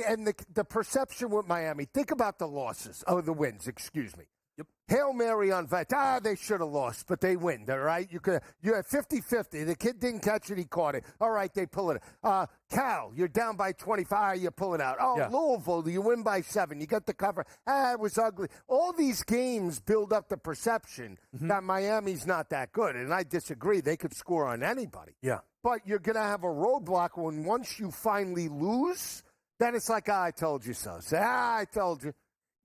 S15: the perception with Miami. Think about the losses. Oh, the wins. Excuse me.
S9: Yep.
S15: Hail Mary on Vet. They should have lost, but they win. All right, you had 50-50. The kid didn't catch it; he caught it. All right, they pull it. Cal, you're down by 25. You pull it out. Oh, yeah. Louisville, you win by 7. You got the cover. It was ugly. All these games build up the perception that Miami's not that good, and I disagree. They could score on anybody.
S9: Yeah,
S15: but you're going to have a roadblock when once you finally lose, then it's like, I told you so. Say, I told you.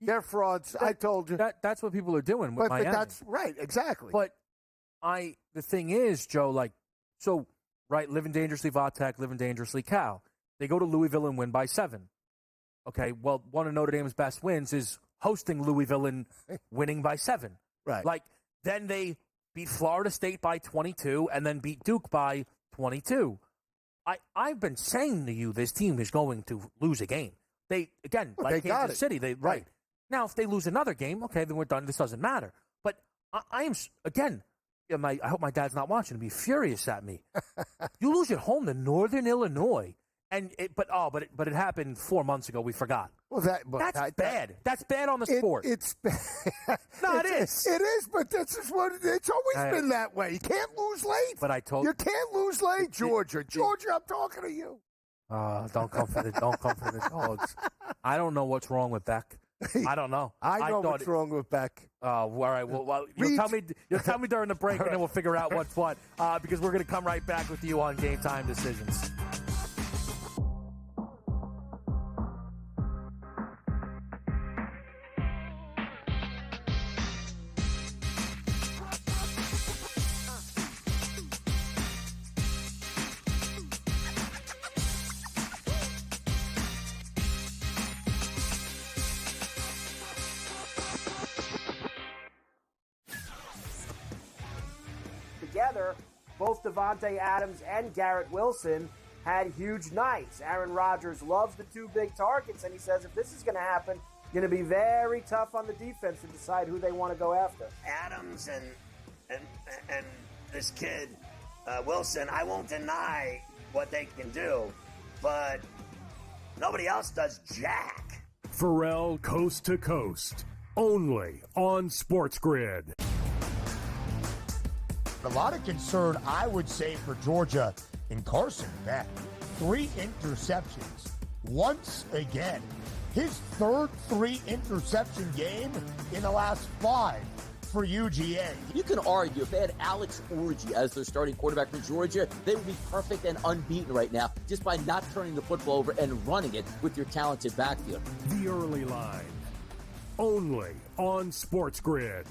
S15: They're frauds. I told you.
S9: That's what people are doing with Miami.
S15: But that's right, exactly.
S9: But the thing is, Joe, living dangerously Vatek, living dangerously Cal. They go to Louisville and win by 7. Okay, well, one of Notre Dame's best wins is hosting Louisville and winning by 7.
S15: Right.
S9: Then they beat Florida State by 22 and then beat Duke by 22. I've been saying to you this team is going to lose a game. They Kansas City, right. Now, if they lose another game, okay, then we're done. This doesn't matter. But I am, again, I hope my dad's not watching to be furious at me. You lose at home to Northern Illinois, but it happened 4 months ago. We forgot.
S15: Well,
S9: that's bad. That's bad on the sport.
S15: It's bad.
S9: No, it is.
S15: It is, but this is what it's always been that way. You can't lose late.
S9: But I told
S15: you can't lose late, Georgia. Georgia, I'm talking to you.
S9: Don't come for the dogs. I don't know what's wrong with Beck. I don't know.
S15: I know what's wrong with Beck.
S9: All right. Well, you'll tell me during the break, and then we'll figure out what's what. Because we're going to come right back with you on Game Time Decisions.
S13: Together, both Davante Adams and Garrett Wilson had huge nights. Aaron Rodgers loves the 2 big targets, and he says if this is going to happen, it's going to be very tough on the defense to decide who they want to go after.
S14: Adams and this kid, Wilson, I won't deny what they can do, but nobody else does jack.
S3: Pharrell Coast to Coast, only on SportsGrid.
S4: A lot of concern, I would say, for Georgia in Carson Beck. 3 interceptions. Once again, his third 3-interception game in the last 5 for UGA.
S6: You can argue if they had Alex Orji as their starting quarterback for Georgia, they would be perfect and unbeaten right now just by not turning the football over and running it with your talented backfield.
S3: The early line, only on SportsGrid.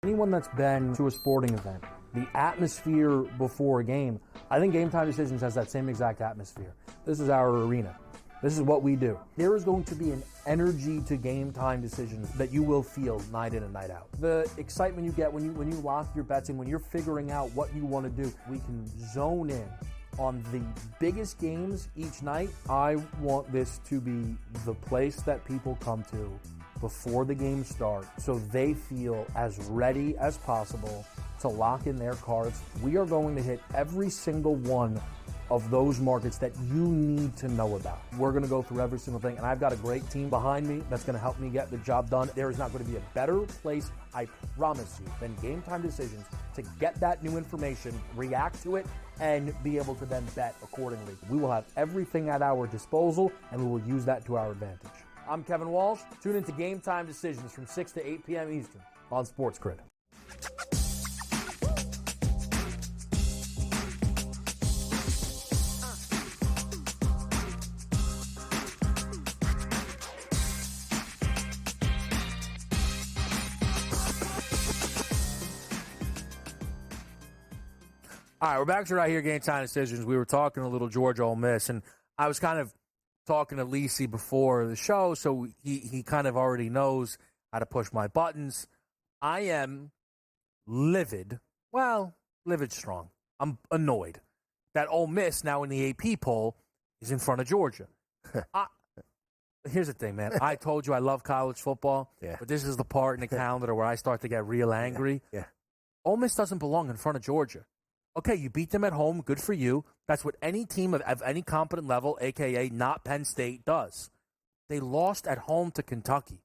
S9: Anyone that's been to a sporting event, the atmosphere before a game, I think Game Time Decisions has that same exact atmosphere. This is our arena. This is what we do. There is going to be an energy to Game Time Decisions that you will feel night in and night out. The excitement you get when you lock your bets in, when you're figuring out what you want to do, we can zone in on the biggest games each night. I want this to be the place that people come to before the game starts so they feel as ready as possible to lock in their cards. We are going to hit every single one of those markets that you need to know about. We're going to go through every single thing, and I've got a great team behind me that's going to help me get the job done. There is not going to be a better place, I promise you, than Game Time Decisions to get that new information, react to it, and be able to then bet accordingly. We will have everything at our disposal, and we will use that to our advantage. I'm Kevin Walsh. Tune into Game Time Decisions from 6 to 8 p.m. Eastern on SportsGrid. All right, we're back to right here, Game Time Decisions. We were talking a little Georgia Ole Miss, and I was kind of talking to Lisi before the show, so he kind of already knows how to push my buttons. I am livid. Well, livid strong. I'm annoyed that Ole Miss now in the AP poll is in front of Georgia. Here's the thing, man. I told you I love college football, but this is the part in the calendar where I start to get real angry.
S15: Yeah.
S9: Ole Miss doesn't belong in front of Georgia. Okay, you beat them at home. Good for you. That's what any team of any competent level, a.k.a. not Penn State, does. They lost at home to Kentucky.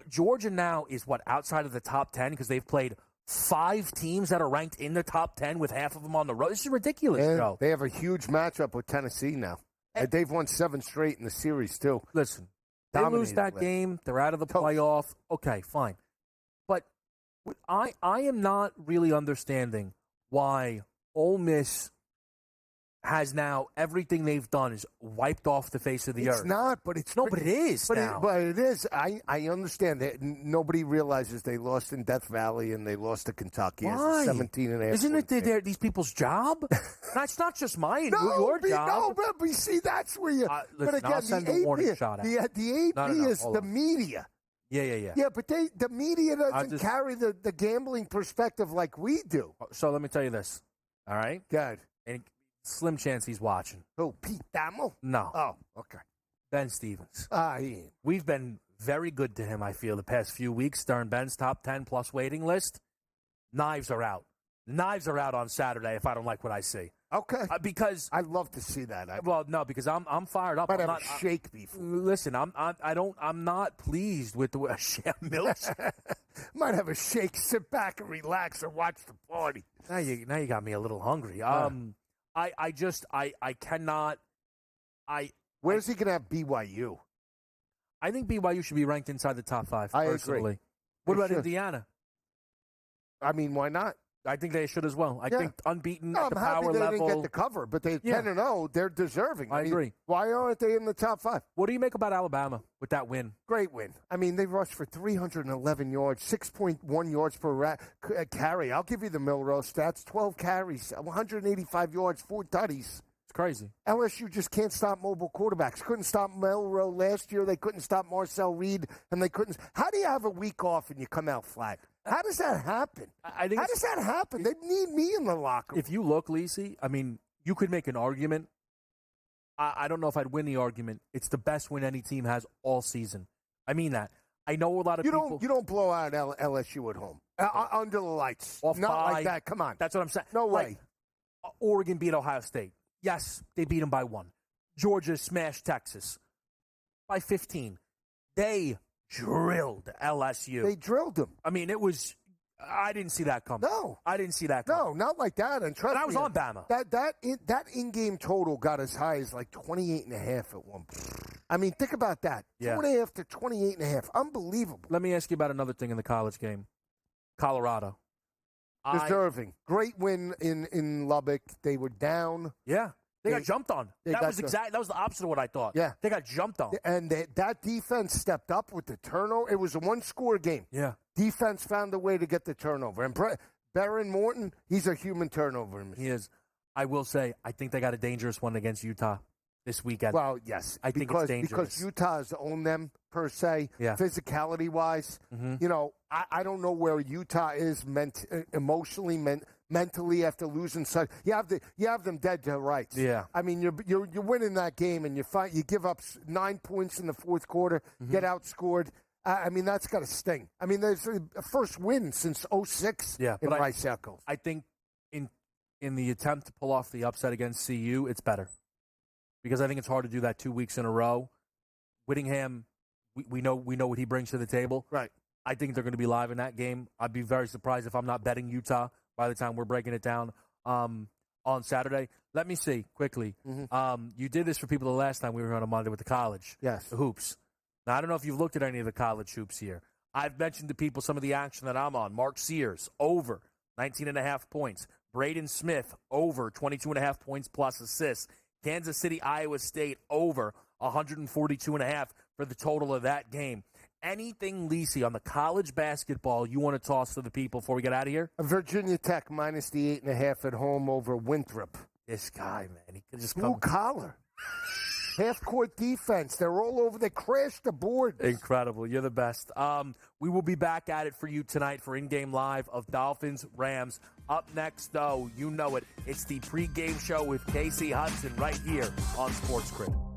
S9: Georgia now is, outside of the top 10 because they've played 5 teams that are ranked in the top 10 with half of them on the road. This is ridiculous, Joe.
S15: They have a huge matchup with Tennessee now. And they've won 7 straight in the series, too.
S9: Listen, they lose that game. They're out of the playoff. Okay, fine. But I am not really understanding why Ole Miss has now everything they've done is wiped off the face of the earth.
S15: It's not, but it's...
S9: No, but it is now.
S15: But it is. I understand that nobody realizes they lost in Death Valley and they lost to Kentucky.
S9: Why?
S15: As a 17-and-a-half.
S9: Isn't it these people's job? That's not just mine. Your job.
S15: No, but we see that's where you...
S9: Listen,
S15: but again,
S9: I'll send a warning shot out.
S15: The AP is the media.
S9: Yeah.
S15: Yeah, but the media doesn't carry the gambling perspective like we do.
S9: So let me tell you this, all right?
S15: Good.
S9: And slim chance he's watching.
S15: Who, Pete Thamel?
S9: No.
S15: Oh, okay.
S9: Ben Stevens.
S15: He ain't.
S9: We've been very good to him, I feel, the past few weeks during Ben's top 10-plus waiting list. Knives are out. Knives are out on Saturday if I don't like what I see.
S15: Okay.
S9: Because
S15: I'd love to see that.
S9: Because I'm fired up.
S15: Might have a shake before.
S9: Listen, I'm not pleased with the way Milch.
S15: Might have a shake, sit back and relax and watch the party.
S9: Now you got me a little hungry. I cannot.
S15: Where's he gonna have BYU?
S9: I think BYU should be ranked inside the top 5.
S15: I
S9: personally.
S15: agree.
S9: What about Indiana?
S15: I mean, why not?
S9: I think they should as well. I think unbeaten at the
S15: I'm
S9: power
S15: happy they
S9: level.
S15: didn't get the cover, but they're 10-0. They're deserving.
S9: I agree.
S15: Why aren't they in the top 5?
S9: What do you make about Alabama with that win?
S15: Great win. I mean, they rushed for 311 yards, 6.1 yards per carry. I'll give you the Milrose stats. 12 carries, 185 yards, 4 tutties.
S9: It's crazy.
S15: LSU just can't stop mobile quarterbacks. Couldn't stop Melrose last year. They couldn't stop Marcel Reed, and they couldn't. How do you have a week off and you come out flat? How does that happen?
S9: How
S15: does that happen? They need me in the locker room.
S9: If you look, Lisi, I mean, you could make an argument. I don't know if I'd win the argument. It's the best win any team has all season. I mean that. I know a lot of people.
S15: You don't blow out LSU at home under the lights. Not like that. Come on.
S9: That's what I'm saying.
S15: No way.
S9: Oregon beat Ohio State. Yes, they beat them by 1. Georgia smashed Texas by 15. They drilled LSU.
S15: They drilled them.
S9: I mean, it was. I didn't see that coming.
S15: No,
S9: I didn't see that coming.
S15: No, not like that. And trust me,
S9: I was on Bama.
S15: That in-game total got as high as like 28.5 at one point. I mean, think about that.
S9: Yeah.
S15: 2.5 to 28.5. Unbelievable.
S9: Let me ask you about another thing in the college game. Colorado.
S15: Deserving. Great win in Lubbock. They were down.
S9: Yeah. They got jumped on. That was the opposite of what I thought.
S15: Yeah.
S9: They got jumped on.
S15: And that defense stepped up with the turnover. It was a 1-score game.
S9: Yeah.
S15: Defense found a way to get the turnover. And Baron Morton, he's a human turnover machine.
S9: He is. I will say, I think they got a dangerous one against Utah this weekend.
S15: Well, yes.
S9: I think it's dangerous.
S15: Because Utah has owned them, per se, physicality-wise.
S9: Mm-hmm.
S15: You know, I don't know where Utah is emotionally, mentally after losing such. You have them dead to rights.
S9: Yeah.
S15: I mean, you're winning that game, and you give up 9 points in the fourth quarter, get outscored. I mean, that's got to sting. I mean, there's a first win since 2006 in Rice Eccles.
S9: I think in the attempt to pull off the upset against CU, it's better. Because I think it's hard to do that 2 weeks in a row. Whittingham, we know what he brings to the table.
S15: Right.
S9: I think they're going to be live in that game. I'd be very surprised if I'm not betting Utah by the time we're breaking it down on Saturday. Let me see quickly.
S15: Mm-hmm.
S9: You did this for people the last time we were on a Monday with the college.
S15: Yes.
S9: The hoops. Now, I don't know if you've looked at any of the college hoops here. I've mentioned to people some of the action that I'm on. Mark Sears, over 19.5 points. Braden Smith, over 22.5 points plus assists. Kansas City, Iowa State, over 142.5 for the total of that game. Anything, Lisi, on the college basketball you want to toss to the people before we get out of here?
S15: Virginia Tech minus the 8.5 at home over Winthrop.
S9: This guy, man, he could just
S15: Blue collar. Half-court defense. They're all over. They crashed the board.
S9: Incredible. You're the best. We will be back at it for you tonight for In-Game Live of Dolphins-Rams. Up next, though, you know it. It's the pregame show with Casey Hudson right here on SportsGrid.